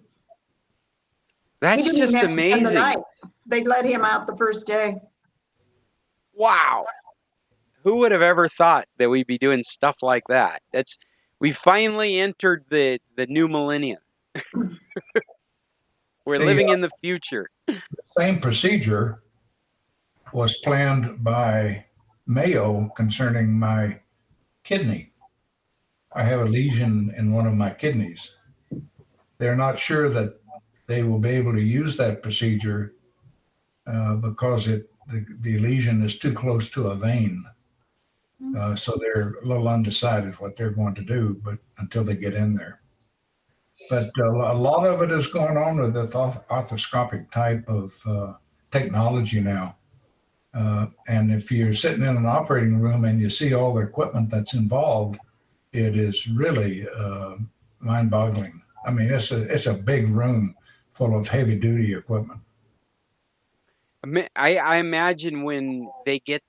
That's just amazing. They let him out the first day. Wow. Who would have ever thought that we'd be doing stuff like that? We finally entered the new millennium. We're living in the future. The same procedure was planned by Mayo concerning my kidney. I have a lesion in one of my kidneys. They're not sure that they will be able to use that procedure because the lesion is too close to a vein. So they're a little undecided what they're going to do, but until they get in there. But a lot of it is going on with the arthroscopic type of technology now. And if you're sitting in an operating room and you see all the equipment that's involved, it is really mind-boggling. I mean, it's a big room full of heavy-duty equipment. I imagine when they get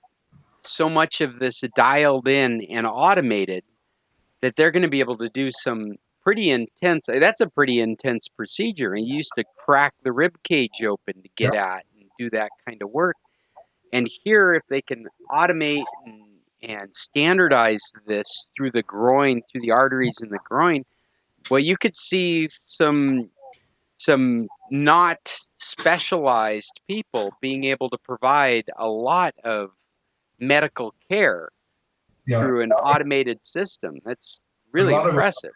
so much of this dialed in and automated, that they're going to be able to do some pretty intense. That's a pretty intense procedure. And you used to crack the rib cage open to get at and do that kind of work. And here, if they can automate and standardize this through the groin, through the arteries in the groin, well, you could see some not specialized people being able to provide a lot of medical care through an automated system. That's really impressive.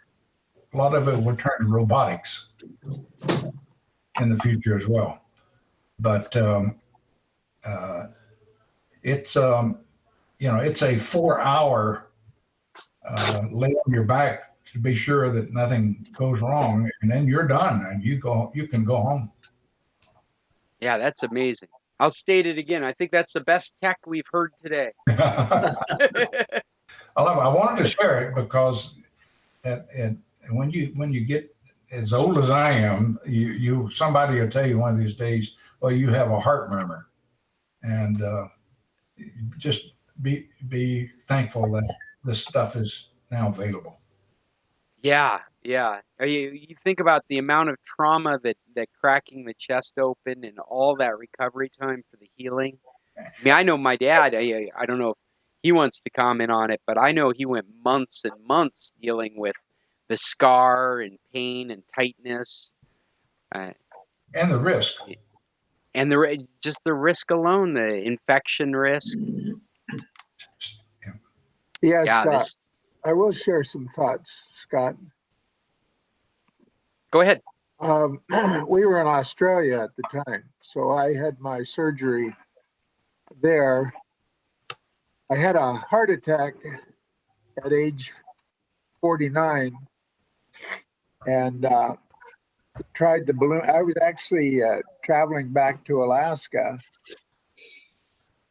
A lot of it will turn to robotics in the future as well. But it's it's a 4-hour lay on your back to be sure that nothing goes wrong, and then you're done and you can go home. Yeah, that's amazing. I'll state it again. I think that's the best tech we've heard today. I wanted to share it because when you get as old as I am, somebody will tell you one of these days, well, you have a heart murmur, and just be thankful that this stuff is now available. Yeah. You think about the amount of trauma that cracking the chest open and all that recovery time for the healing. I mean, I know my dad, I don't know if he wants to comment on it, but I know he went months and months dealing with the scar and pain and tightness. And the risk. And just the risk alone, the infection risk. Yes, yeah, I will share some thoughts, Scott. Go ahead. We were in Australia at the time, so I had my surgery there. I had a heart attack at age 49 and tried the balloon. I was actually traveling back to Alaska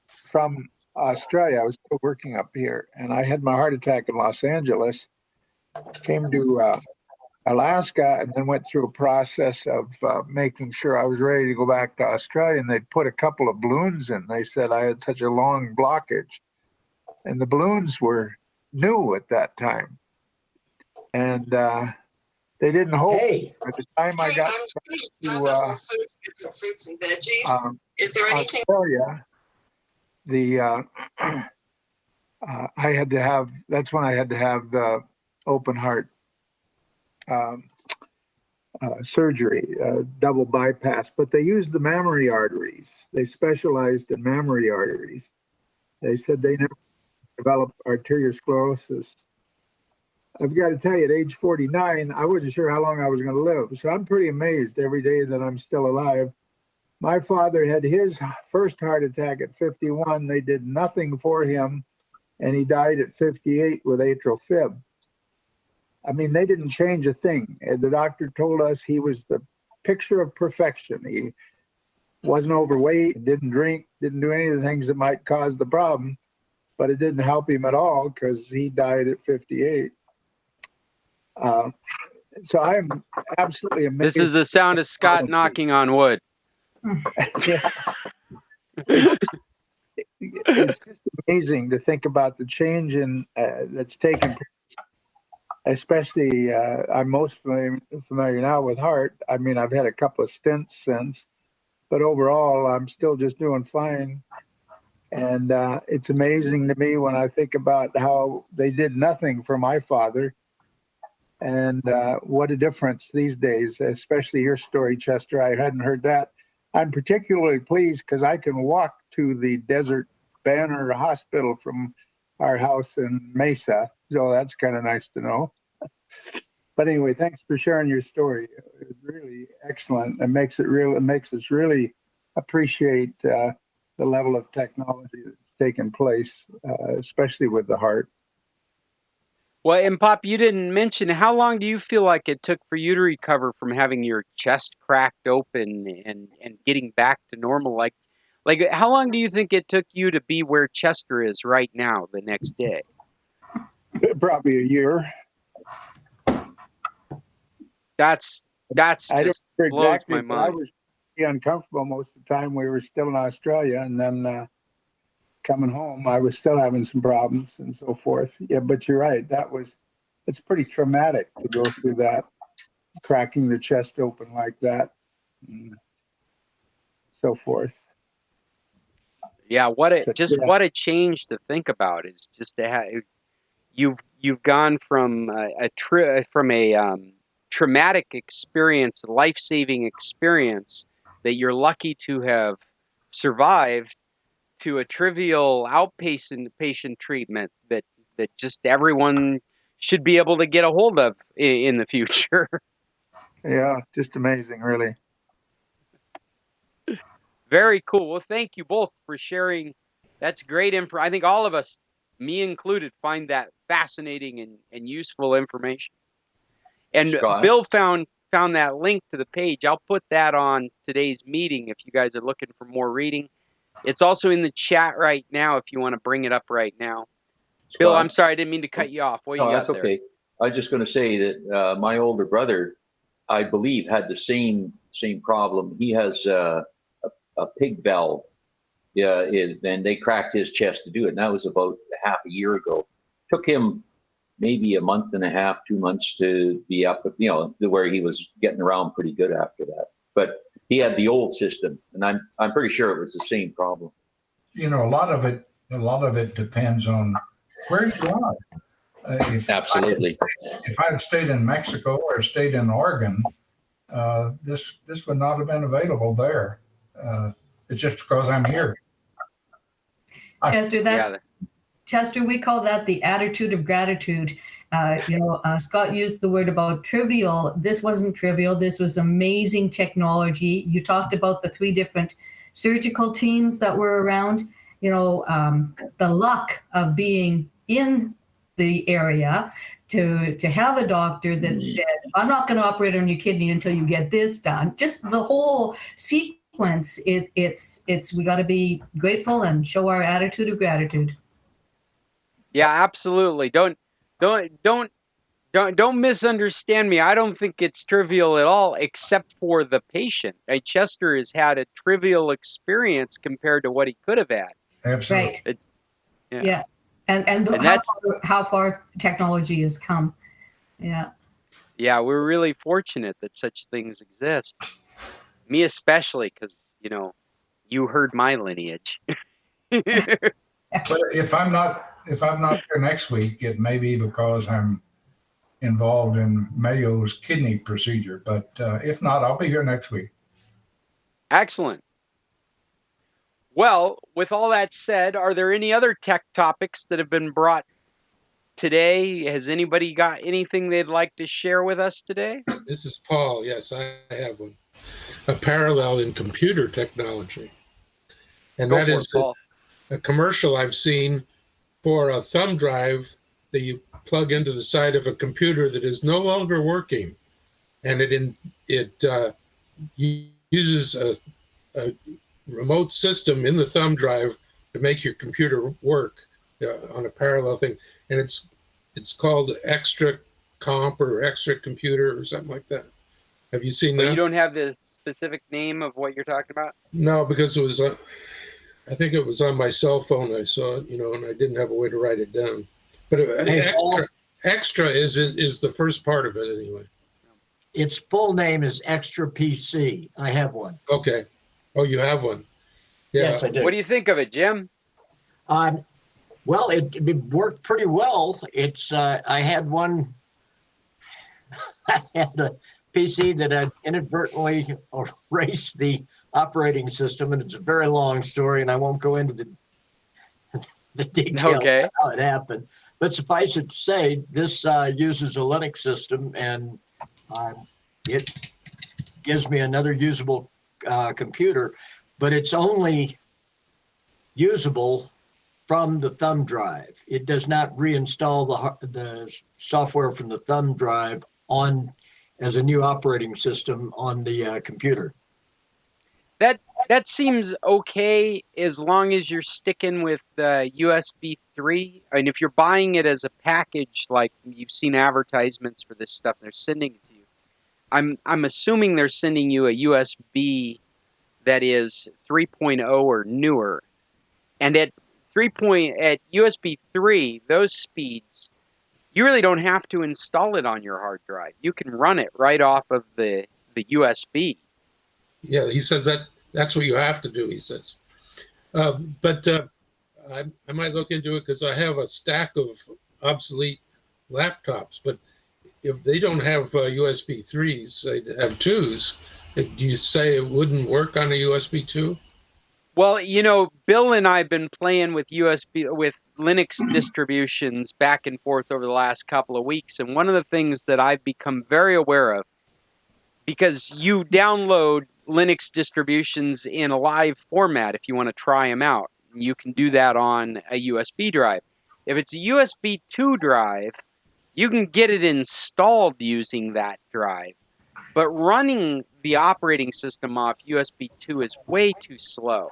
from Australia. I was still working up here, and I had my heart attack in Los Angeles, came to Alaska, and then went through a process of making sure I was ready to go back to Australia. And they'd put a couple of balloons in. They said I had such a long blockage, and the balloons were new at that time, and they didn't hold. Hey. By the time I got to fruits and veggies, is there anything? Australia, I had to have. That's when I had to have the open heart surgery, double bypass. But they used the mammary arteries. They specialized in mammary arteries. They said they never developed arteriosclerosis. I've got to tell you, at age 49, I wasn't sure how long I was going to live. So I'm pretty amazed every day that I'm still alive. My father had his first heart attack at 51. They did nothing for him, and he died at 58 with atrial fib. I mean, they didn't change a thing. And the doctor told us he was the picture of perfection. He wasn't overweight, didn't drink, didn't do any of the things that might cause the problem, but it didn't help him at all because he died at 58. So I'm absolutely amazed. This is the sound of Scott knocking on wood. Yeah. It's just amazing to think about the change that's taken place. Especially, I'm most familiar now with heart. I mean, I've had a couple of stints since, but overall, I'm still just doing fine. And it's amazing to me when I think about how they did nothing for my father, and what a difference these days, especially your story, Chester. I hadn't heard that. I'm particularly pleased because I can walk to the Desert Banner Hospital from our house in Mesa. So that's kind of nice to know. But anyway, thanks for sharing your story. It was really excellent. It makes us really appreciate the level of technology that's taken place, especially with the heart. Well, and Pop, you didn't mention, how long do you feel like it took for you to recover from having your chest cracked open and getting back to normal? Like how long do you think it took you to be where Chester is right now the next day? Probably a year. That's just blows my mind. I was uncomfortable most of the time. We were still in Australia, and then coming home, I was still having some problems and so forth. Yeah, but you're right. It's pretty traumatic to go through that, cracking the chest open like that, and so forth. Yeah, what a change to think about is just to have you've gone from a traumatic experience, a life-saving experience that you're lucky to have survived, to a trivial outpatient treatment that just everyone should be able to get a hold of in the future. Yeah, just amazing, really. Very cool. Well, thank you both for sharing. That's great info. I think all of us, me included, find that fascinating and useful information. And Scott? Bill found that link to the page. I'll put that on today's meeting if you guys are looking for more reading. It's also in the chat right now if you want to bring it up right now. Scott? Bill, I'm sorry, I didn't mean to cut you off. What you got that's there? Okay. I was just going to say that my older brother, I believe, had the same problem. He has a pig valve. Yeah, and they cracked his chest to do it. And that was about half a year ago. Took him maybe a month and a half, 2 months to be up, where he was getting around pretty good after that. But he had the old system, and I'm pretty sure it was the same problem. A lot of it depends on where you are. Absolutely. If I had stayed in Mexico or stayed in Oregon, this would not have been available there. It's just because I'm here. Chester, we call that the attitude of gratitude. Scott used the word about trivial. This wasn't trivial. This was amazing technology. You talked about the 3 different surgical teams that were around. The luck of being in the area to have a doctor that said, I'm not going to operate on your kidney until you get this done. Just the whole sequence, it's we got to be grateful and show our attitude of gratitude. Yeah, absolutely. Don't misunderstand me. I don't think it's trivial at all, except for the patient. Chester has had a trivial experience compared to what he could have had. Absolutely. Right. Yeah. And how far technology has come. Yeah. Yeah, we're really fortunate that such things exist. Me especially, because you heard my lineage. But if I'm not here next week, it may be because I'm involved in Mayo's kidney procedure. But if not, I'll be here next week. Excellent. Well, with all that said, are there any other tech topics that have been brought today? Has anybody got anything they'd like to share with us today? This is Paul. Yes, I have one. A parallel in computer technology. And that is a commercial I've seen for a thumb drive that you plug into the side of a computer that is no longer working. And it uses a remote system in the thumb drive to make your computer work on a parallel thing, and it's called Extra Comp or Extra Computer or something like that. Have you seen that? You don't have the specific name of what you're talking about? No, because it was I think it was on my cell phone. I saw it, and I didn't have a way to write it down. But extra is the first part of it anyway. Its full name is Extra PC. I have one. Okay. Oh, you have one? Yeah. Yes, I do. What do you think of it, Jim? Well, it worked pretty well. It's I had one. I had a PC that had inadvertently erased the operating system, and it's a very long story, and I won't go into the details of how it happened. But suffice it to say, this uses a Linux system, and it gives me another usable computer, but it's only usable from the thumb drive. It does not reinstall the software from the thumb drive on as a new operating system on the computer. That seems okay as long as you're sticking with USB 3. And if you're buying it as a package, like you've seen advertisements for this stuff, they're sending it to you. I'm assuming they're sending you a USB that is 3.0 or newer. And at USB 3, those speeds, you really don't have to install it on your hard drive. You can run it right off of the USB. Yeah, he says that's what you have to do, he says. But I might look into it because I have a stack of obsolete laptops. But if they don't have USB 3s, they have 2s. Do you say it wouldn't work on a USB 2? Well, Bill and I have been playing with Linux distributions back and forth over the last couple of weeks. And one of the things that I've become very aware of, because you download Linux distributions in a live format if you want to try them out. You can do that on a USB drive. If it's a USB 2 drive, you can get it installed using that drive. But running the operating system off USB 2 is way too slow.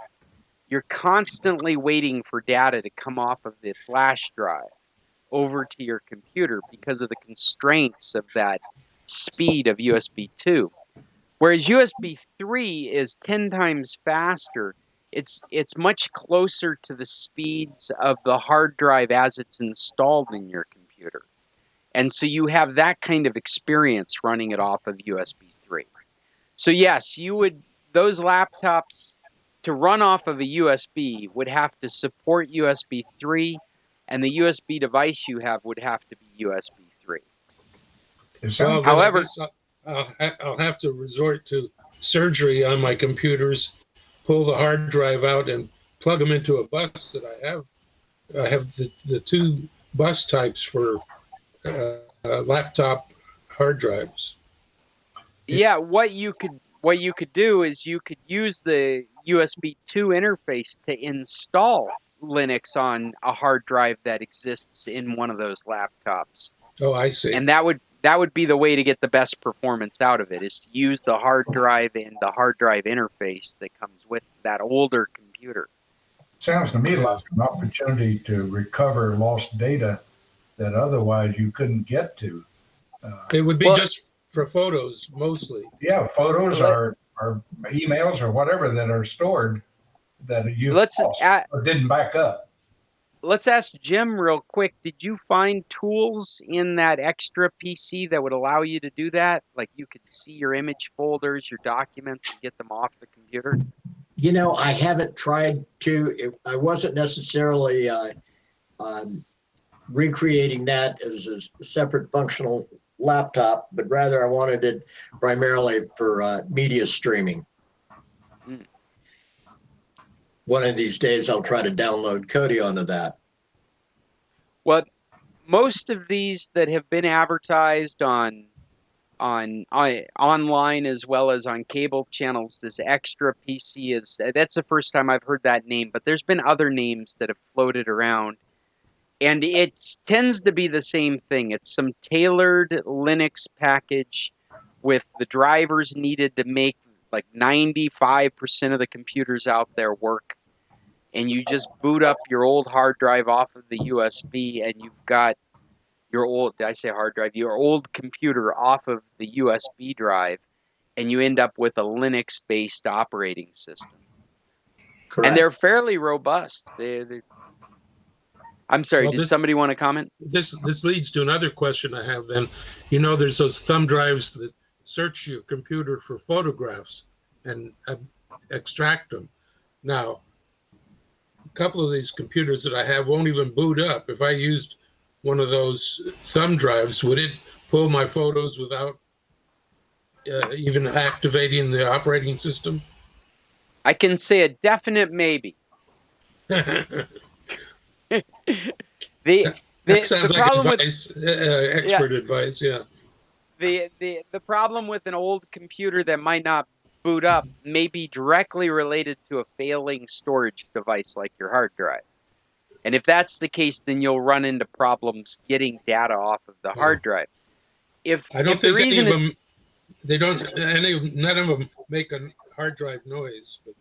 You're constantly waiting for data to come off of the flash drive over to your computer because of the constraints of that speed of USB 2. Whereas USB 3 is 10 times faster, it's much closer to the speeds of the hard drive as it's installed in your computer. And so you have that kind of experience running it off of USB 3. So yes, those laptops to run off of a USB would have to support USB 3, and the USB device you have would have to be USB 3. Well, however, I'll have to resort to surgery on my computers, pull the hard drive out and plug them into a bus that I have. I have the two bus types for laptop hard drives. Yeah, what you could do is you could use the USB 2 interface to install Linux on a hard drive that exists in one of those laptops. Oh, I see. And that would be the way to get the best performance out of it, is to use the hard drive and the hard drive interface that comes with that older computer. Sounds to me like an opportunity to recover lost data that otherwise you couldn't get to. It would be just for photos mostly. Yeah, photos or emails or whatever that are stored that you lost or didn't back up. Let's ask Jim real quick. Did you find tools in that extra PC that would allow you to do that? Like you could see your image folders, your documents, and get them off the computer? I haven't tried to. I wasn't necessarily recreating that as a separate functional laptop, but rather I wanted it primarily for media streaming. One of these days I'll try to download Kodi onto that. Well, most of these that have been advertised on online as well as on cable channels, this extra PC that's the first time I've heard that name, but there's been other names that have floated around. And it tends to be the same thing. It's some tailored Linux package with the drivers needed to make like 95% of the computers out there work, and you just boot up your old hard drive off of the USB, and you've got your old, did I say hard drive? Your old computer off of the USB drive, and you end up with a Linux-based operating system. Correct. And they're fairly robust. I'm sorry, did somebody want to comment? This leads to another question I have then. You know, there's those thumb drives that search your computer for photographs and extract them. Now, a couple of these computers that I have won't even boot up. If I used one of those thumb drives, would it pull my photos without even activating the operating system? I can say a definite maybe. That sounds like advice, expert advice, yeah. The problem with an old computer that might not boot up may be directly related to a failing storage device like your hard drive. And if that's the case, then you'll run into problems getting data off of the hard drive. I don't think any of them, none of them make a hard drive noise. But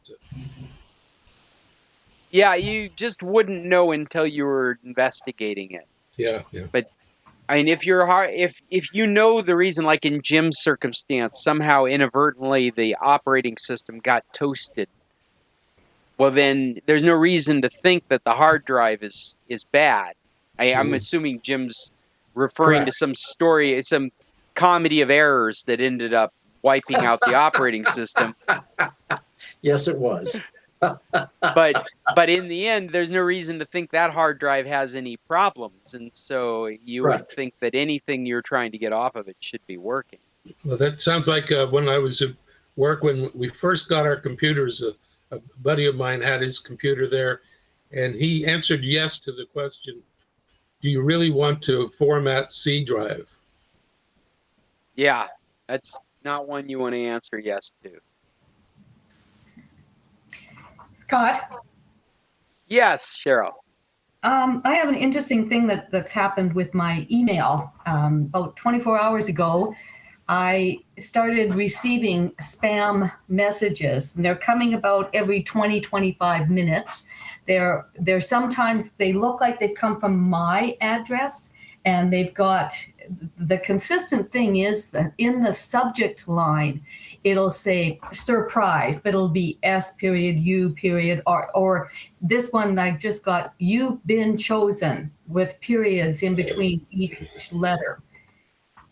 yeah, you just wouldn't know until you were investigating it. Yeah. But I mean, if you know the reason, like in Jim's circumstance, somehow inadvertently the operating system got toasted, well, then there's no reason to think that the hard drive is bad. I'm assuming Jim's referring to some story, some comedy of errors that ended up wiping out the operating system. Yes, it was. But in the end, there's no reason to think that hard drive has any problems, and so you would think that anything you're trying to get off of it should be working. Well, that sounds like when I was at work, when we first got our computers, a buddy of mine had his computer there, and he answered yes to the question, do you really want to format C drive? Yeah, that's not one you want to answer yes to. Scott? Yes, Cheryl. I have an interesting thing that's happened with my email. About 24 hours ago, I started receiving spam messages, and they're coming about every 20, 25 minutes. They're sometimes they look like they've come from my address, and they've got the consistent thing is that in the subject line, it'll say surprise, but it'll be S period, U period, or this one I just got, you've been chosen, with periods in between each letter.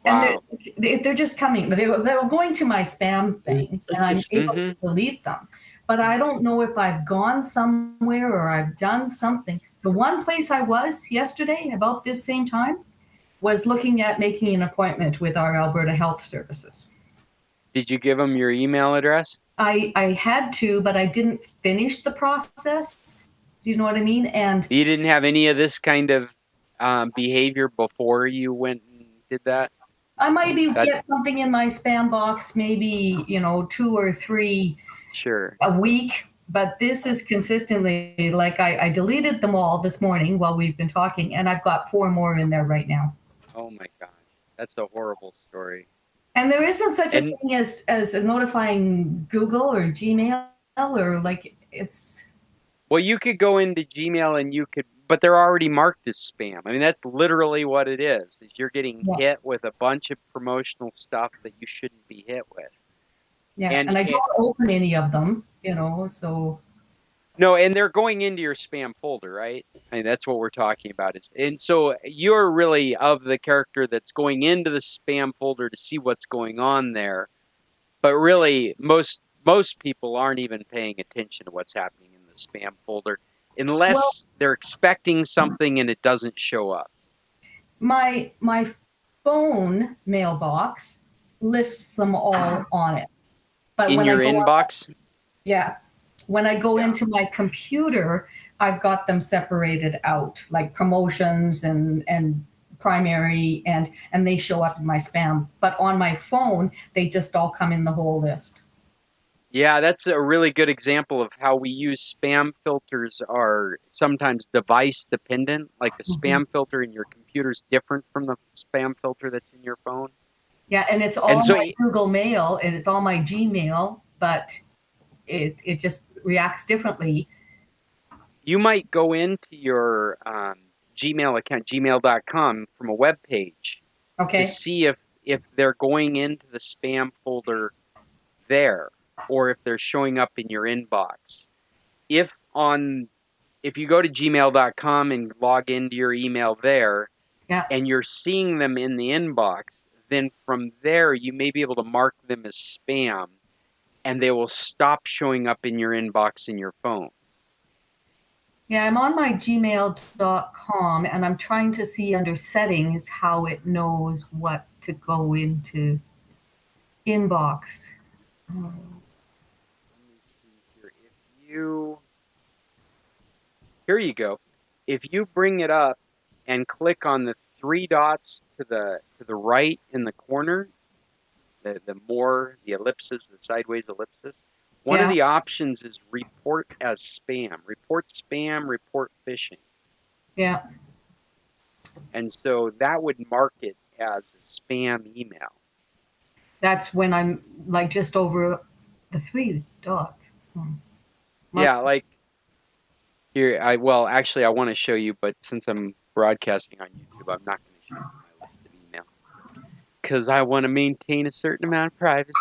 Wow. And they're just coming. They're going to my spam thing, and I'm able to delete them. But I don't know if I've gone somewhere or I've done something. The one place I was yesterday about this same time was looking at making an appointment with our Alberta Health Services. Did you give them your email address? I had to, but I didn't finish the process. Do you know what I mean? And you didn't have any of this kind of behavior before you went and did that? I might get something in my spam box, maybe 2 or 3 a week. But this is consistently, like I deleted them all this morning while we've been talking, and I've got 4 more in there right now. Oh my God, that's a horrible story. And there isn't such a thing as notifying Google or Gmail or it's. Well, you could go into Gmail and but they're already marked as spam. I mean, that's literally what it is you're getting hit with a bunch of promotional stuff that you shouldn't be hit with. Yeah, and I don't open any of them, so. No, and they're going into your spam folder, right? I mean, that's what we're talking about. And so you're really of the character that's going into the spam folder to see what's going on there. But really, most people aren't even paying attention to what's happening in the spam folder unless they're expecting something and it doesn't show up. My phone mailbox lists them all on it. But in your inbox? Yeah. When I go into my computer, I've got them separated out, like promotions and primary, and they show up in my spam. But on my phone, they just all come in the whole list. Yeah, that's a really good example of how we use spam filters are sometimes device dependent. Like the spam filter in your computer is different from the spam filter that's in your phone. Yeah, and it's all my Google Mail and it's all my Gmail, but it just reacts differently. You might go into your Gmail account, gmail.com, from a web page to see if they're going into the spam folder there, or if they're showing up in your inbox. If you go to gmail.com and log into your email there, and you're seeing them in the inbox, then from there you may be able to mark them as spam, and they will stop showing up in your inbox in your phone. Yeah, I'm on my gmail.com, and I'm trying to see under settings how it knows what to go into inbox. Let me see here. Here you go. If you bring it up and click on the 3 dots to the right in the corner, the ellipses, the sideways ellipses, one of the options is report as spam. Report spam, report phishing. Yeah. And so that would mark it as a spam email. That's when I'm like just over the 3 dots. Yeah, like here, I want to show you, but since I'm broadcasting on YouTube, I'm not going to show you my list of email because I want to maintain a certain amount of privacy.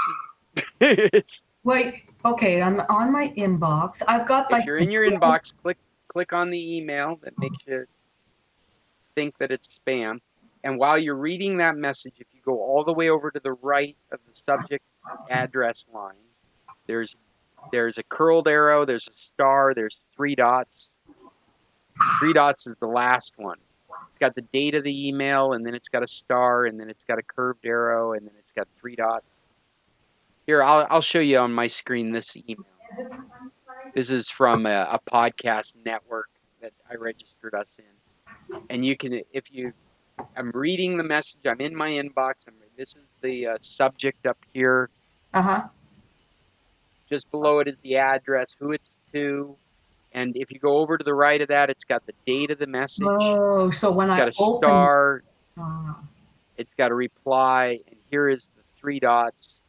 Wait, okay, I'm on my inbox. I've got if you're in your inbox, click on the email that makes you think that it's spam. And while you're reading that message, if you go all the way over to the right of the subject address line, there's a curled arrow, there's a star, there's 3 dots. 3 dots is the last one. It's got the date of the email, and then it's got a star, and then it's got a curved arrow, and then it's got 3 dots. Here, I'll show you on my screen this email. This is from a podcast network that I registered us in. And you can, I'm reading the message, I'm in my inbox, this is the subject up here. Just below it is the address, who it's to, and if you go over to the right of that, it's got the date of the message. Oh, so when it's got a star, it's got a reply, and here is the 3 dots.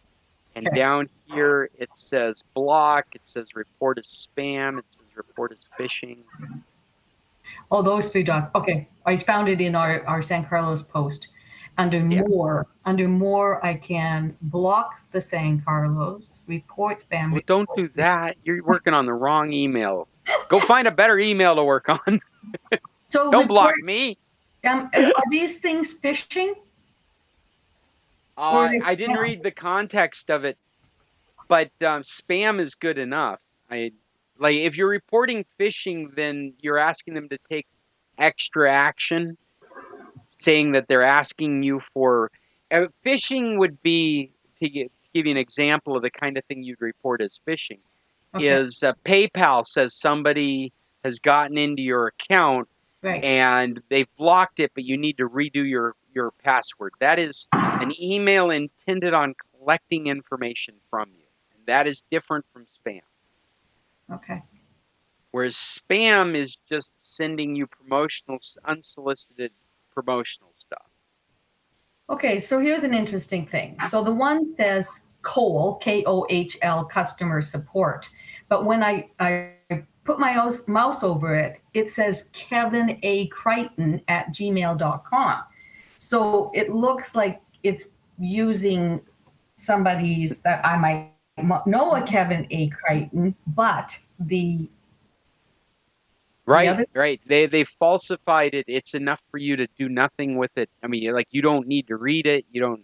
And down here it says block, it says report as spam, it says report as phishing. Oh, those 3 dots. Okay, I found it in our San Carlos post. Under more, I can block the San Carlos, report spam. Well, don't do that. You're working on the wrong email. Go find a better email to work on. So don't block me. Are these things phishing? I didn't read the context of it, but spam is good enough. If you're reporting phishing, then you're asking them to take extra action, saying that they're asking you for phishing would be, to give you an example of the kind of thing you'd report as phishing, is PayPal says somebody has gotten into your account and they've blocked it, but you need to redo your password. That is an email intended on collecting information from you. And that is different from spam. Okay. Whereas spam is just sending you unsolicited promotional stuff. Okay, so here's an interesting thing. So the one says Kohl, K-O-H-L, customer support. But when I put my mouse over it, it says Kevin A. Crichton at gmail.com. So it looks like it's using somebody's that I might know a Kevin A. Crichton, but the Right. They falsified it. It's enough for you to do nothing with it. I mean, you don't need to read it. You don't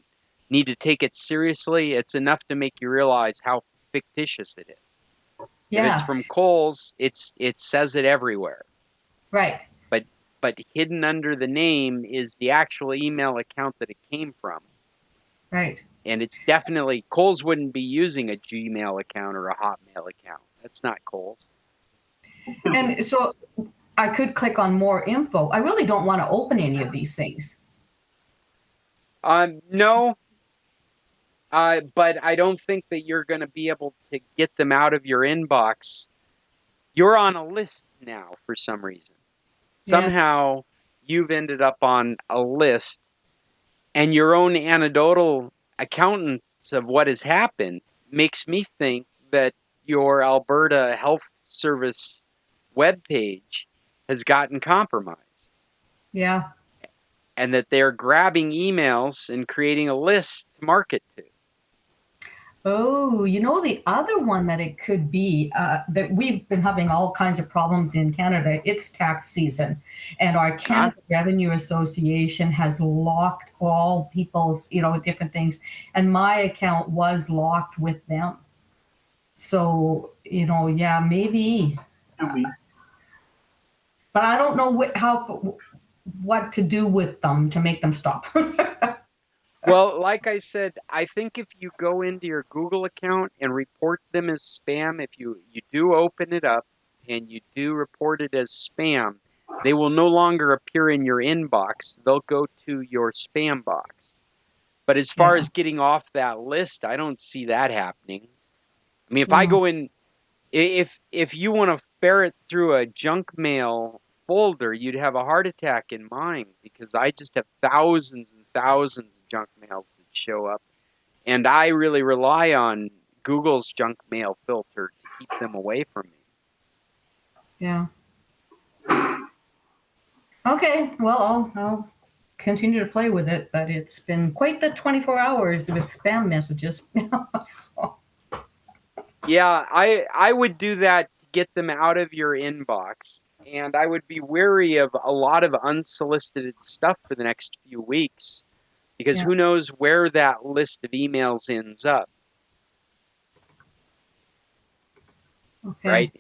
need to take it seriously. It's enough to make you realize how fictitious it is. Yeah. If it's from Kohl's, it says it everywhere. Right. But hidden under the name is the actual email account that it came from. Right. And it's definitely, Kohl's wouldn't be using a Gmail account or a Hotmail account. That's not Kohl's. And so I could click on more info. I really don't want to open any of these things. No. But I don't think that you're going to be able to get them out of your inbox. You're on a list now for some reason. Somehow you've ended up on a list, and your own anecdotal accountants of what has happened makes me think that your Alberta Health Service webpage has gotten compromised. Yeah. And that they're grabbing emails and creating a list to market to. Oh, the other one that it could be, that we've been having all kinds of problems in Canada, it's tax season. And our Canada Revenue Association has locked all people's, different things. And my account was locked with them. So, yeah, maybe. But I don't know what to do with them to make them stop. Well, like I said, I think if you go into your Google account and report them as spam, if you do open it up and you do report it as spam, they will no longer appear in your inbox. They'll go to your spam box. But as far as getting off that list, I don't see that happening. I mean, if I go in, if you want to ferret through a junk mail folder, you'd have a heart attack in mine, because I just have thousands and thousands of junk mails that show up, and I really rely on Google's junk mail filter to keep them away from me. Yeah. Okay, well, I'll continue to play with it, but it's been quite the 24 hours with spam messages. So. Yeah, I would do that to get them out of your inbox. And I would be wary of a lot of unsolicited stuff for the next few weeks, because who knows where that list of emails ends up. Okay. Right?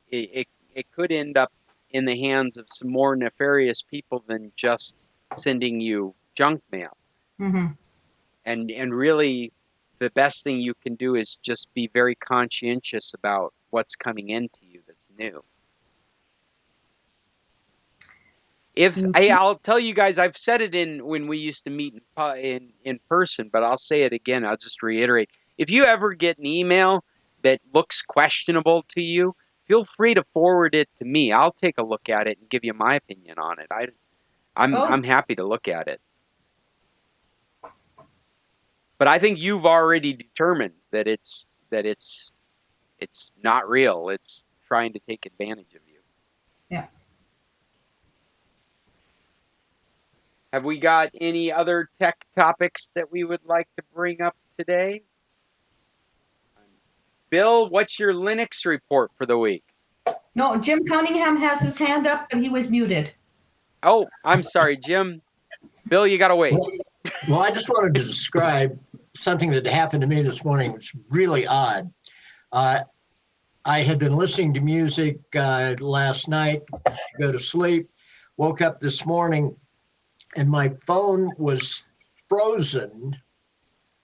It could end up in the hands of some more nefarious people than just sending you junk mail. Mm-hmm. And really, the best thing you can do is just be very conscientious about what's coming into you that's new. I'll tell you guys, I've said it when we used to meet in person, but I'll say it again. I'll just reiterate. If you ever get an email that looks questionable to you, feel free to forward it to me. I'll take a look at it and give you my opinion on it. I'm happy to look at it. But I think you've already determined that it's not real. It's trying to take advantage of you. Yeah. Have we got any other tech topics that we would like to bring up today? Bill, what's your Linux report for the week? No, Jim Cunningham has his hand up, but he was muted. Oh, I'm sorry, Jim. Bill, you got to wait. Well, I just wanted to describe something that happened to me this morning. It's really odd. I had been listening to music last night to go to sleep, woke up this morning, and my phone was frozen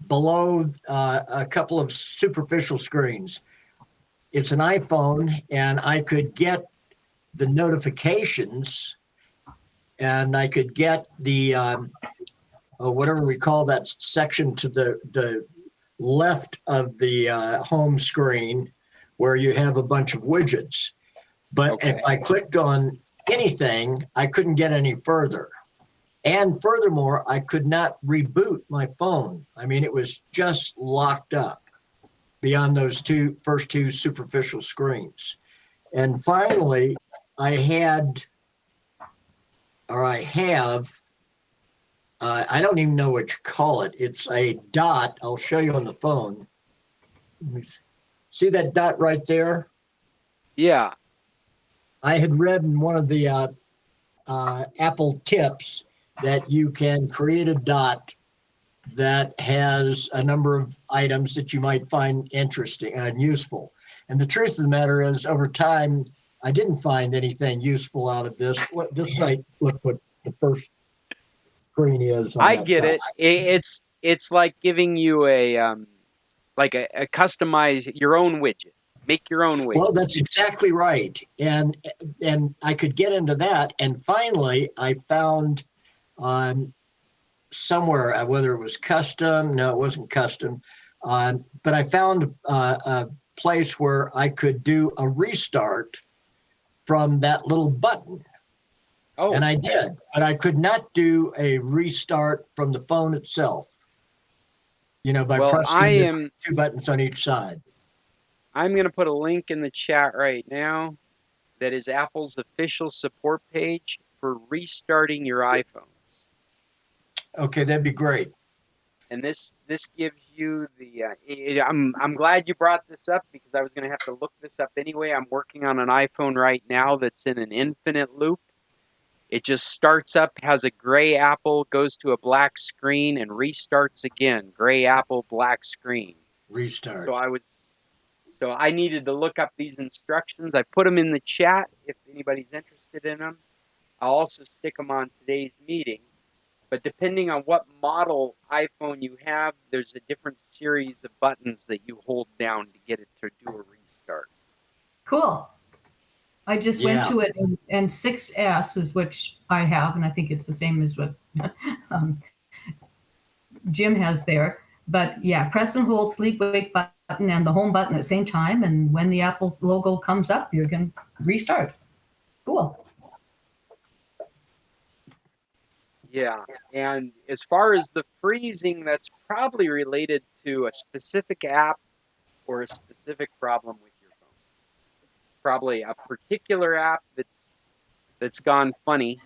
below a couple of superficial screens. It's an iPhone, and I could get the notifications, and I could get the whatever we call that section to the left of the home screen where you have a bunch of widgets. But if I clicked on anything, I couldn't get any further. And furthermore, I could not reboot my phone. I mean, it was just locked up beyond those first two superficial screens. And finally, I have, I don't even know what you call it. It's a dot. I'll show you on the phone. See that dot right there? Yeah. I had read in one of the Apple tips that you can create a dot that has a number of items that you might find interesting and useful. And the truth of the matter is, over time, I didn't find anything useful out of this. Just like look what the first screen is. I get it. It's like giving you a customize your own widget. Make your own widget. Well, that's exactly right. And I could get into that. And finally, I found somewhere, whether it was custom, no, it wasn't custom, but I found a place where I could do a restart from that little button. Oh, and I did, but I could not do a restart from the phone itself, by pressing two buttons on each side. I'm going to put a link in the chat right now that is Apple's official support page for restarting your iPhones. Okay, that'd be great. And this gives you the. I'm glad you brought this up because I was going to have to look this up anyway. I'm working on an iPhone right now that's in an infinite loop. It just starts up, has a gray apple, goes to a black screen, and restarts again. Gray apple, black screen. Restart. So I needed to look up these instructions. I put them in the chat if anybody's interested in them. I'll also stick them on today's meeting. But depending on what model iPhone you have, there's a different series of buttons that you hold down to get it to do a restart. Cool. I just went to it, and 6S is which I have, and I think it's the same as what Jim has there. But yeah, press and hold sleep wake button and the home button at the same time, and when the Apple logo comes up, you can restart. Cool. Yeah, and as far as the freezing, that's probably related to a specific app or a specific problem with your phone. Probably a particular app that's gone funny.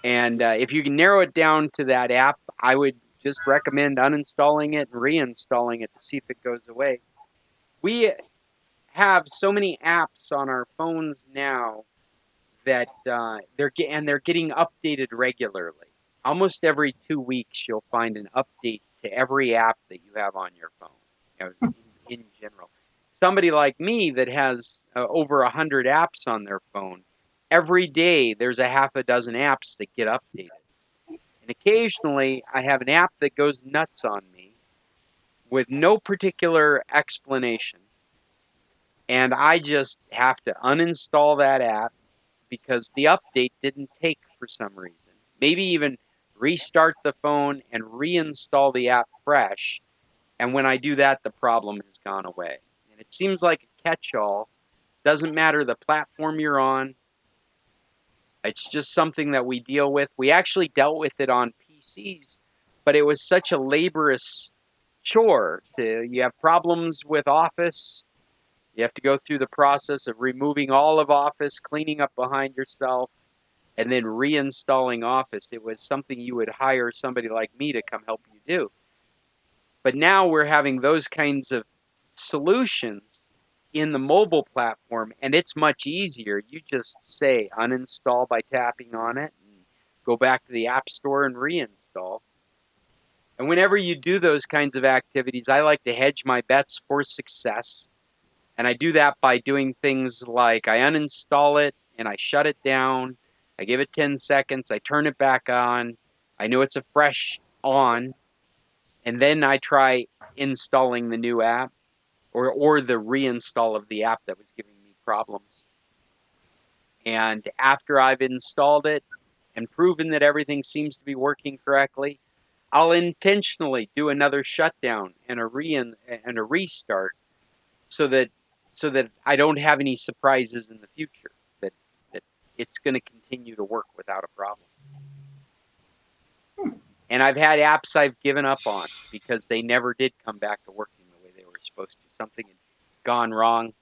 And if you can narrow it down to that app, I would just recommend uninstalling it and reinstalling it to see if it goes away. We have so many apps on our phones now that they're getting updated regularly. Almost every 2 weeks, you'll find an update to every app that you have on your phone, in general. Somebody like me that has over 100 apps on their phone, every day there's a half a dozen apps that get updated. And occasionally, I have an app that goes nuts on me with no particular explanation. And I just have to uninstall that app because the update didn't take for some reason. Maybe even restart the phone and reinstall the app fresh. And when I do that, the problem has gone away. And it seems like a catch-all. Doesn't matter the platform you're on. It's just something that we deal with. We actually dealt with it on PCs, but it was such a laborious chore. You have problems with Office. You have to go through the process of removing all of Office, cleaning up behind yourself, and then reinstalling Office. It was something you would hire somebody like me to come help you do. But now we're having those kinds of solutions in the mobile platform, and it's much easier. You just say uninstall by tapping on it and go back to the App Store and reinstall. And whenever you do those kinds of activities, I like to hedge my bets for success. And I do that by doing things like I uninstall it and I shut it down. I give it 10 seconds. I turn it back on. I know it's a fresh on. And then I try installing the new app or the reinstall of the app that was giving me problems. And after I've installed it and proven that everything seems to be working correctly, I'll intentionally do another shutdown and a restart so that I don't have any surprises in the future, that it's going to continue to work without a problem. And I've had apps I've given up on because they never did come back to working the way they were supposed to. Something had gone wrong.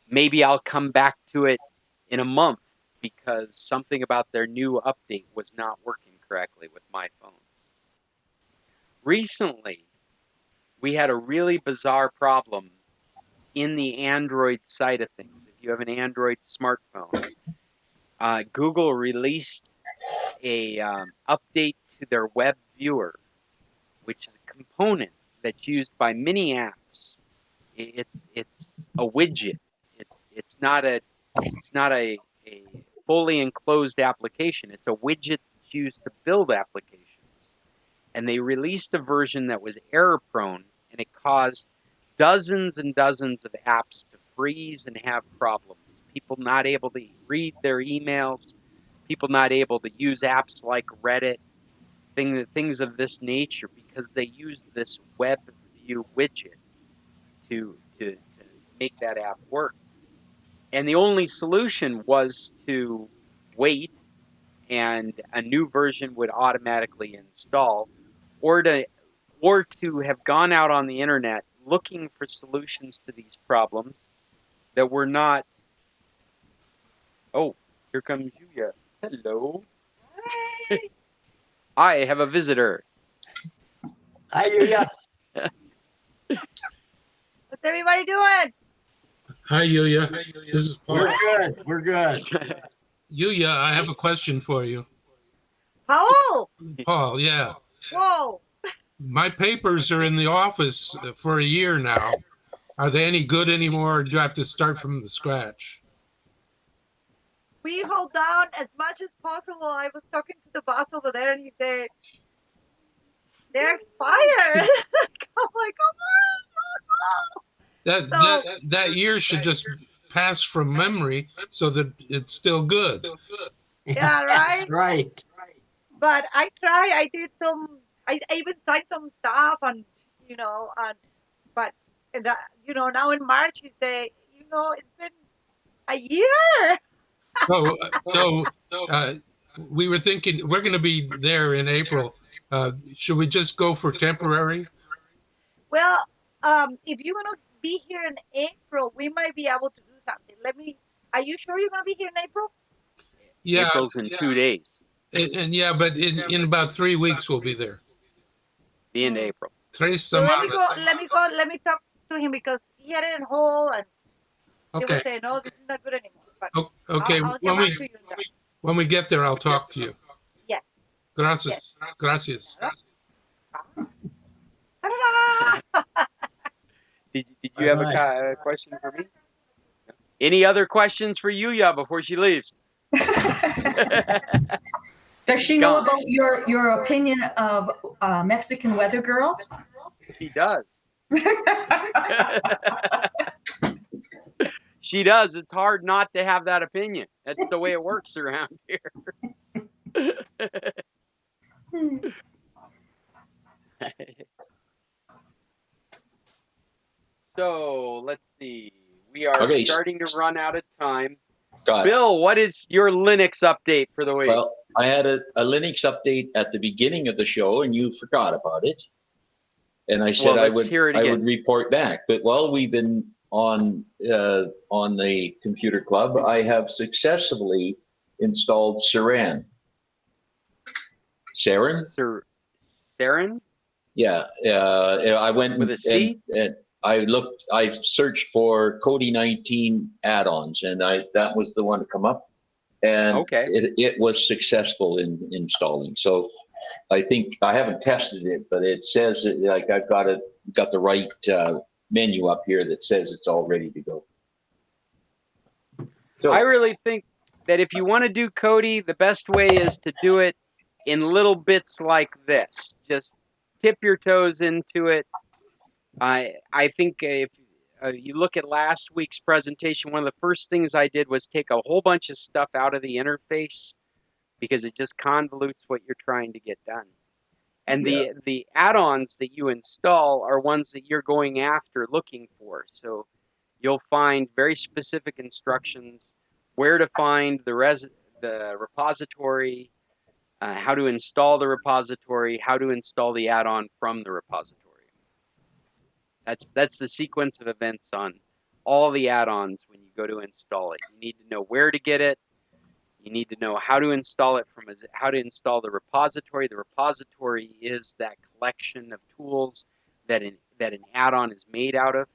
Maybe I'll come back to it in a month because something about their new update was not working correctly with my phone. Recently, we had a really bizarre problem in the Android side of things. If you have an Android smartphone, Google released a update to their web viewer, which is a component that's used by many apps. It's a widget. It's not a fully enclosed application. It's a widget that's used to build applications. And they released a version that was error prone, and it caused dozens and dozens of apps to freeze and have problems. People not able to read their emails, people not able to use apps like Reddit, things of this nature, because they use this web view widget to make that app work. And the only solution was to wait and a new version would automatically install, or to have gone out on the internet, looking for solutions to these problems that we're not. Oh, here comes Yuya. Hello. Hey. I have a visitor. Hi, Yuya. What's everybody doing? Hi, Yuya. This is Paul. We're good. We're good. Yuya, I have a question for you. Paul. Paul, yeah. Whoa. My papers are in the office for a year now. Are they any good anymore, or do I have to start from the scratch? We hold down as much as possible. I was talking to the boss over there, and he said, they're expired. I'm like, That year should just pass from memory so that it's still good. Yeah, right? That's right. But I did some, I even signed some stuff on, but, now in March, he said, it's been a year. So we were thinking we're going to be there in April. Should we just go for temporary? Well, if you're going to be here in April, we might be able to do something. Are you sure you're going to be here in April? Yeah. April's in 2 days. And yeah, but in about 3 weeks we'll be there. The end of April. So let me talk to him because he had it in hold and he was saying, no, this is not good anymore. But okay. I'll get back to you in that. When we get there, I'll talk to you. Yes. Gracias. Yes. Gracias. Did you have a question for me? Any other questions for Yuya before she leaves? Does she know about your opinion of Mexican weather girls? She does. She does. It's hard not to have that opinion. That's the way it works around here. So let's see. We are starting to run out of time. Bill, what is your Linux update for the week? Well, I had a Linux update at the beginning of the show, and you forgot about it. And I said I would report back. But while we've been on the computer club, I have successfully installed Saran. Saran? Saran? Yeah. I went with a C? And I searched for Kodi 19 add-ons, and that was the one to come up. And it was successful in installing. So I think I haven't tested it, but it says that, like, I've got the right menu up here that says it's all ready to go. So I really think that if you want to do Kodi, the best way is to do it in little bits like this. Just tip your toes into it. I think if you look at last week's presentation, one of the first things I did was take a whole bunch of stuff out of the interface because it just convolutes what you're trying to get done. And the add-ons that you install are ones that you're going after looking for. So you'll find very specific instructions, where to find the repository, how to install the repository, how to install the add-on from the repository. That's the sequence of events on all the add-ons when you go to install it. You need to know where to get it. You need to know how to install it how to install the repository. The repository is that collection of tools that an add-on is made out of.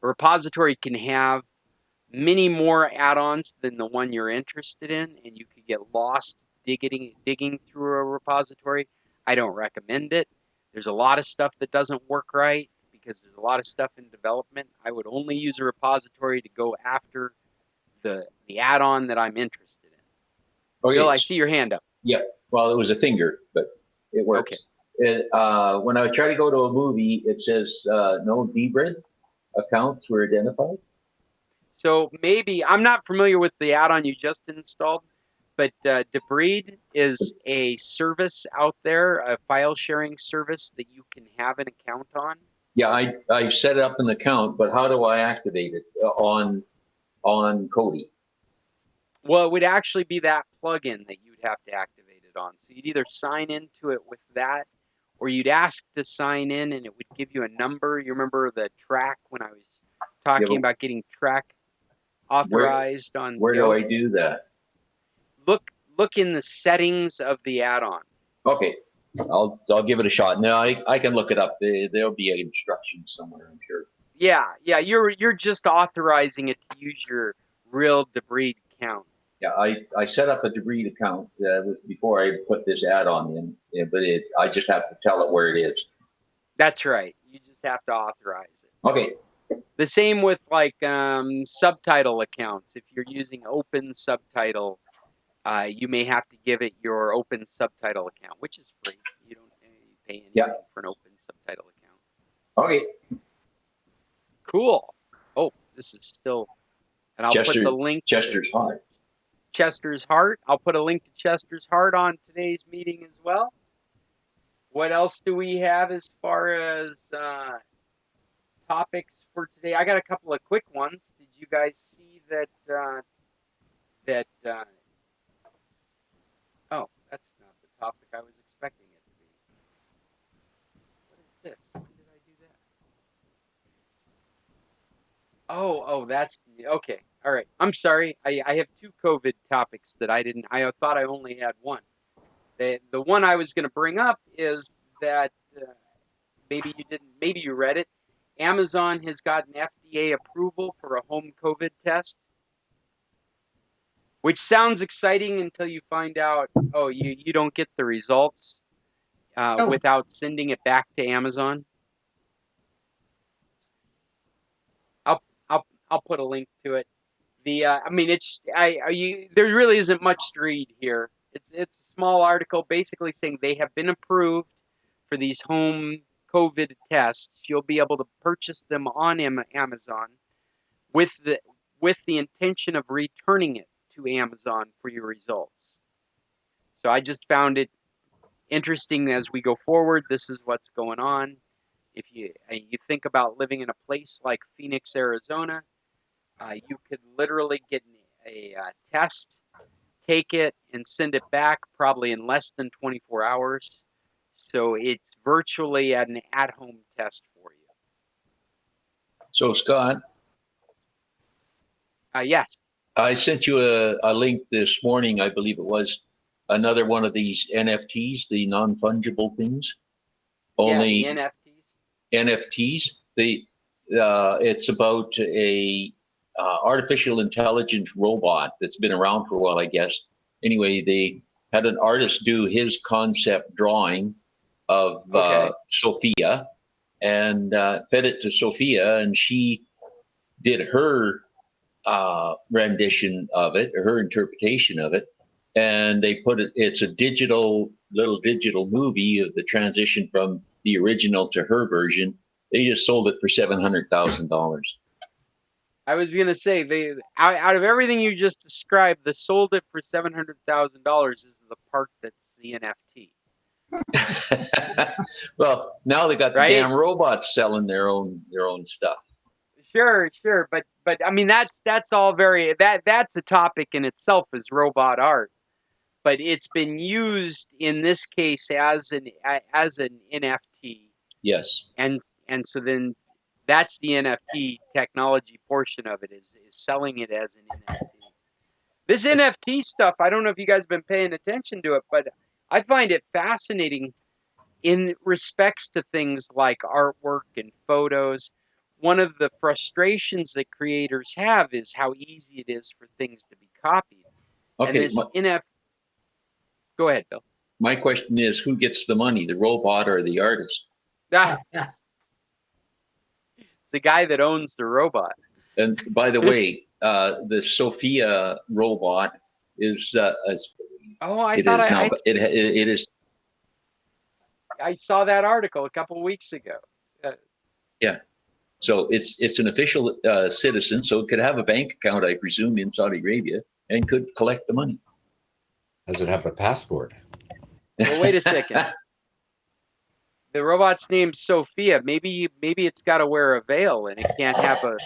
A repository can have many more add-ons than the one you're interested in, and you could get lost digging through a repository. I don't recommend it. There's a lot of stuff that doesn't work right because there's a lot of stuff in development. I would only use a repository to go after the add-on that I'm interested in. Okay. Bill, I see your hand up. Yeah. Well, it was a finger, but it works. Okay. When I try to go to a movie, it says no dbrid accounts were identified. So maybe, I'm not familiar with the add-on you just installed, but dbrid is a service out there, a file sharing service that you can have an account on. Yeah, I set up an account, but how do I activate it on Kodi? Well, it would actually be that plugin that you'd have to activate it on. So you'd either sign into it with that, or you'd ask to sign in and it would give you a number. You remember the track when I was talking about getting track authorized on where do I do that? Look in the settings of the add-on. Okay, I'll give it a shot. No, I can look it up. There'll be instructions somewhere, I'm sure. Yeah, you're just authorizing it to use your real debris count. Yeah, I set up a debris account before I put this add-on in, but I just have to tell it where it is. That's right. You just have to authorize it. Okay. The same with like subtitle accounts. If you're using Open Subtitle, you may have to give it your Open Subtitle account, which is free. You don't pay anything for an Open Subtitle account. Okay. Cool. Oh, this is still, and I'll put the link. Chester's Heart. Chester's Heart. I'll put a link to Chester's Heart on today's meeting as well. What else do we have as far as topics for today? I got a couple of quick ones. Did you guys see that? Oh, that's not the topic I was expecting it to be. What is this? When did I do that? Oh, that's okay. All right. I'm sorry. I have two COVID topics that I thought I only had one. The one I was going to bring up is that maybe you read it. Amazon has gotten FDA approval for a home COVID test, which sounds exciting until you find out, you don't get the results without sending it back to Amazon. I'll put a link to it. There really isn't much to read here. It's a small article basically saying they have been approved for these home COVID tests. You'll be able to purchase them on Amazon with the intention of returning it to Amazon for your results. So I just found it interesting as we go forward. This is what's going on. If you think about living in a place like Phoenix, Arizona, you could literally get a test, take it, and send it back probably in less than 24 hours. So it's virtually an at-home test for you. So, Scott? Yes. I sent you a link this morning, I believe it was, another one of these NFTs, the non-fungible things. Only the NFTs. It's about a artificial intelligence robot that's been around for a while, I guess. Anyway, they had an artist do his concept drawing of Sophia and fed it to Sophia, and she did her rendition of it, or her interpretation of it, and they put it. It's a little digital movie of the transition from the original to her version. They just sold it for $700,000. I was gonna say out of everything you just described, the sold it for $700,000 is the part that's the NFT. Well, now they got the damn robots selling their own stuff. Sure, but I mean that's all very that's a topic in itself is robot art, but it's been used in this case as an NFT. Yes. And so then that's the NFT technology portion of it is selling it as an NFT. This NFT stuff, I don't know if you guys have been paying attention to it, but I find it fascinating in respects to things like artwork and photos. One of the frustrations that creators have is how easy it is for things to be copied. Okay. And this Go ahead, Bill. My question is, who gets the money, the robot or the artist? It's the guy that owns the robot. And by the way, the Sophia robot is. It is. I saw that article a couple of weeks ago. Yeah. So it's an official citizen, so it could have a bank account, I presume, in Saudi Arabia, and could collect the money. Does it have a passport? Well, wait a second. The robot's named Sophia. Maybe it's got to wear a veil, and it can't have a.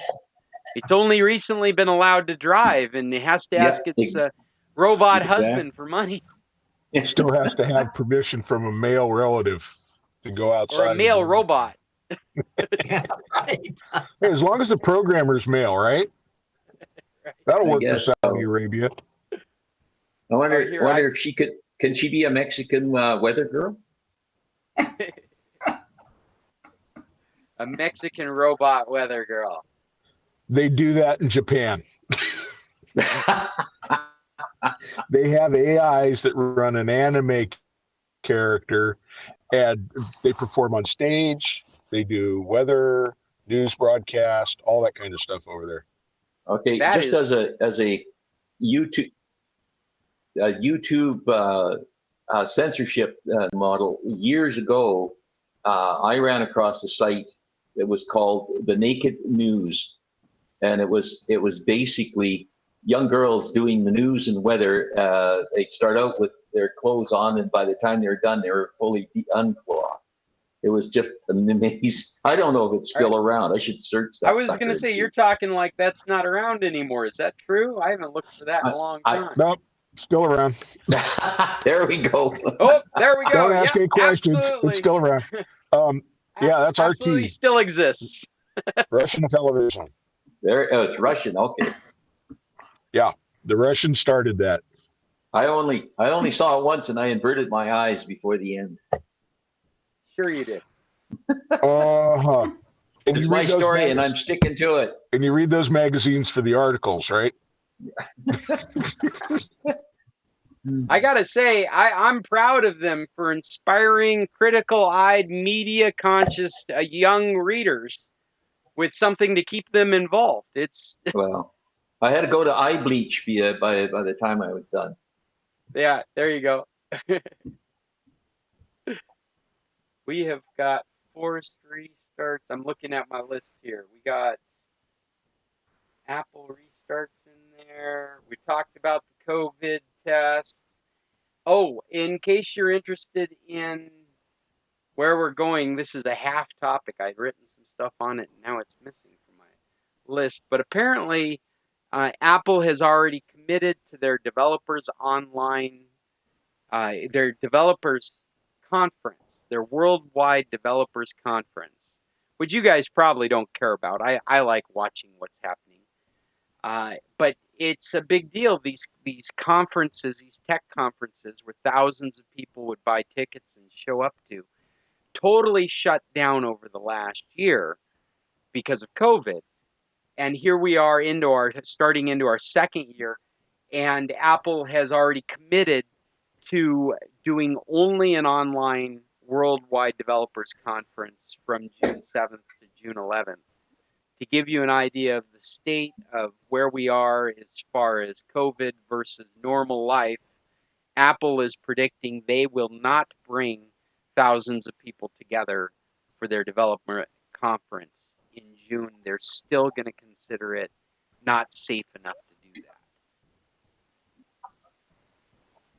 It's only recently been allowed to drive, and it has to ask its robot husband for money. It still has to have permission from a male relative. to go outside. Or a male robot. Right. Hey, as long as the programmer's male, right? That'll work for Saudi Arabia. I wonder if she can she be a Mexican weather girl? A Mexican robot weather girl. They do that in Japan. They have AIs that run an anime character, and they perform on stage. They do weather, news broadcast, all that kind of stuff over there. Okay, That just is- as a YouTube censorship model, years ago, I ran across a site that was called The Naked News, and it was basically young girls doing the news and weather. They'd start out with their clothes on, and by the time they were done, they were fully unclothed. It was just amazing. I don't know if it's still around. I should search that. I was going to say, you're talking like that's not around anymore. Is that true? I haven't looked for that in a long time. Nope, still around. There we go. Oh, there we go. Don't ask any questions. Absolutely. It's still around. Yeah, that's absolutely RT. still exists. Russian television. It's Russian. Okay. Yeah, the Russians started that. I only saw it once, and I inverted my eyes before the end. Sure you did. Uh-huh. It's my story, and I'm sticking to it. And you read those magazines for the articles, right? I got to say, I'm proud of them for inspiring critical-eyed, media-conscious young readers with something to keep them involved. Well, I had to go to eye bleach by the time I was done. Yeah, there you go. We have got 4 restarts. I'm looking at my list here. We got Apple restarts in there. We talked about the COVID test. Oh, in case you're interested in where we're going, this is a half topic. I'd written some stuff on it, and now it's missing from my list. But apparently, Apple has already committed to their developers online, their developers conference, their worldwide developers conference, which you guys probably don't care about. I like watching what's happening. But it's a big deal. These conferences, these tech conferences where thousands of people would buy tickets and show up to, totally shut down over the last year because of COVID. And here we are starting into our second year, and Apple has already committed to doing only an online worldwide developers conference from June 7th to June 11th. To give you an idea of the state of where we are as far as COVID versus normal life, Apple is predicting they will not bring thousands of people together for their developer conference in June. They're still going to consider it not safe enough to do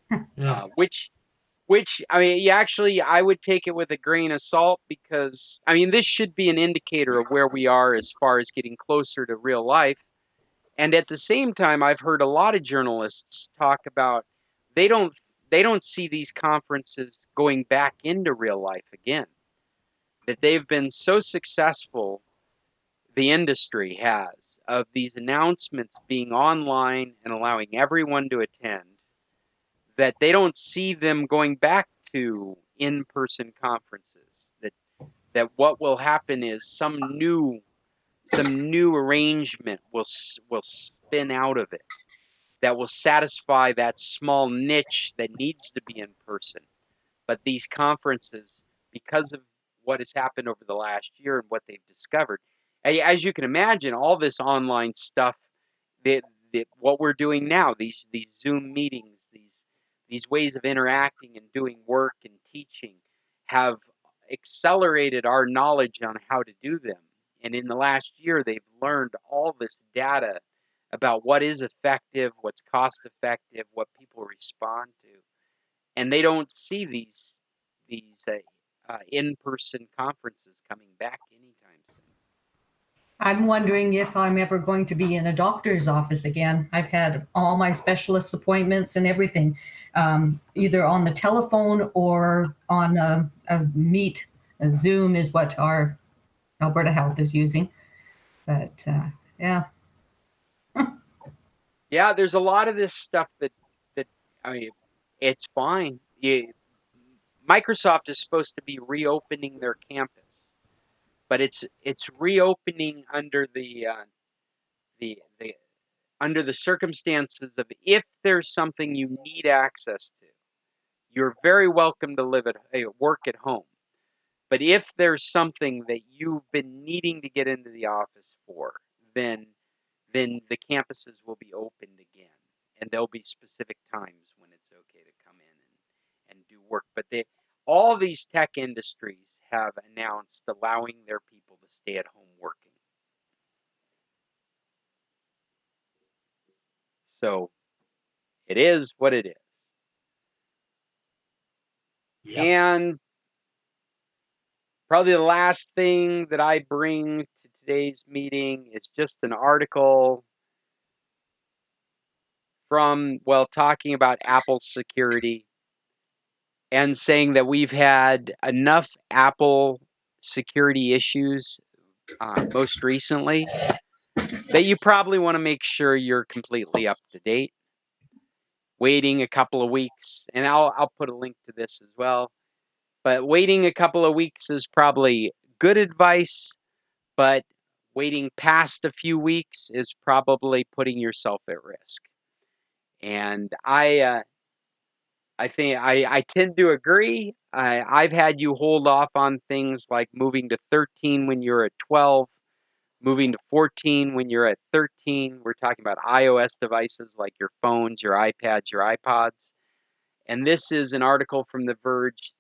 that. Yeah. Which I mean, I would take it with a grain of salt, because I mean, this should be an indicator of where we are as far as getting closer to real life. And at the same time, I've heard a lot of journalists talk about they don't see these conferences going back into real life again. That they've been so successful, the industry has, of these announcements being online and allowing everyone to attend, that they don't see them going back to in-person conferences. That what will happen is some new arrangement will spin out of it that will satisfy that small niche that needs to be in person. But these conferences, because of what has happened over the last year and what they've discovered, as you can imagine, all this online stuff, what we're doing now, these Zoom meetings, these ways of interacting and doing work and teaching, have accelerated our knowledge on how to do them. And in the last year, they've learned all this data about what is effective, what's cost effective, what people respond to. And they don't see these in-person conferences coming back anytime soon. I'm wondering if I'm ever going to be in a doctor's office again. I've had all my specialist appointments and everything, either on the telephone or on a Meet Zoom is what our Alberta Health is using. But yeah. Yeah, there's a lot of this stuff that I mean, it's fine. Microsoft is supposed to be reopening their campus, but it's reopening under the under the circumstances of if there's something you need access to, you're very welcome to work at home. But if there's something that you've been needing to get into the office for, then the campuses will be opened again, and there'll be specific times when it's okay to come in and do work. But all these tech industries have announced allowing their people to stay at home working. So it is what it is. Yep. And probably the last thing that I bring to today's meeting is just an article from, talking about Apple security and saying that we've had enough Apple security issues most recently that you probably want to make sure you're completely up to date. Waiting a couple of weeks, and I'll put a link to this as well, but waiting a couple of weeks is probably good advice, but waiting past a few weeks is probably putting yourself at risk. And I think I tend to agree. I've had you hold off on things like moving to 13 when you're at 12, moving to 14 when you're at 13. We're talking about iOS devices like your phones, your iPads, your iPods. And this is an article from The Verge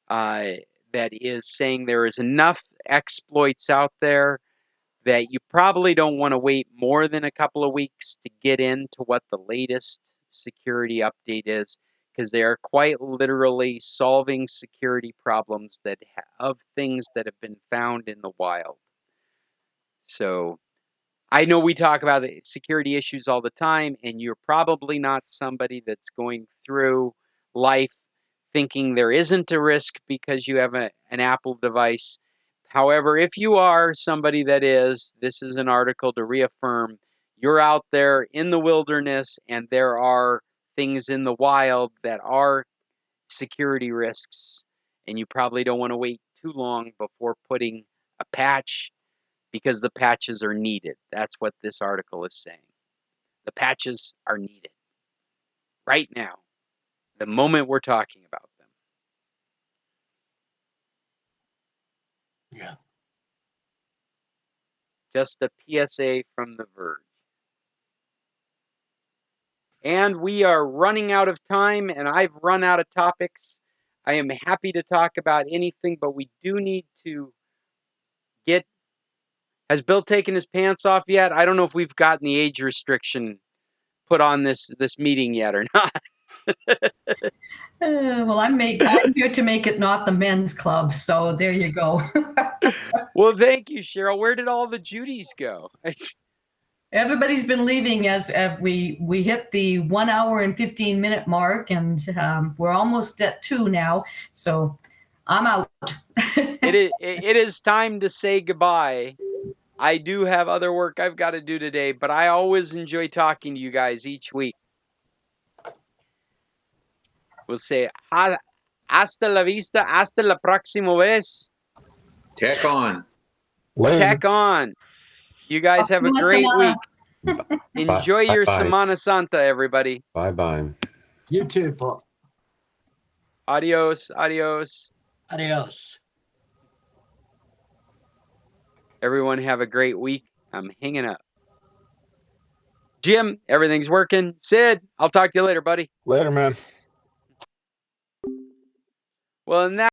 that is saying there is enough exploits out there that you probably don't want to wait more than a couple of weeks to get into what the latest security update is, because they are quite literally solving security problems of things that have been found in the wild. So I know we talk about security issues all the time, and you're probably not somebody that's going through life thinking there isn't a risk because you have an Apple device. However, if you are somebody that is, this is an article to reaffirm you're out there in the wilderness and there are things in the wild that are security risks, and you probably don't want to wait too long before putting a patch, because the patches are needed. That's what this article is saying. The patches are needed right now, the moment we're talking about them. Yeah. Just a PSA from The Verge. And we are running out of time, and I've run out of topics. I am happy to talk about anything, but we do need to get... Has Bill taken his pants off yet? I don't know if we've gotten the age restriction put on this meeting yet or not. Well, I'm here to make it not the men's club, so there you go. Well, thank you, Cheryl. Where did all the Judys go? Everybody's been leaving as we hit the 1 hour and 15-minute mark, and we're almost at 2 now, so I'm out. It is time to say goodbye. I do have other work I've got to do today, but I always enjoy talking to you guys each week. We'll say hasta la vista, hasta la próxima vez. Tech on. Later. Tech on. You guys have a great week. Enjoy your Semana Santa, everybody. Bye-bye. You too, Paul. Adios, adios. Adios. Everyone have a great week. I'm hanging up. Jim, everything's working. Sid, I'll talk to you later, buddy. Later, man. Well, in that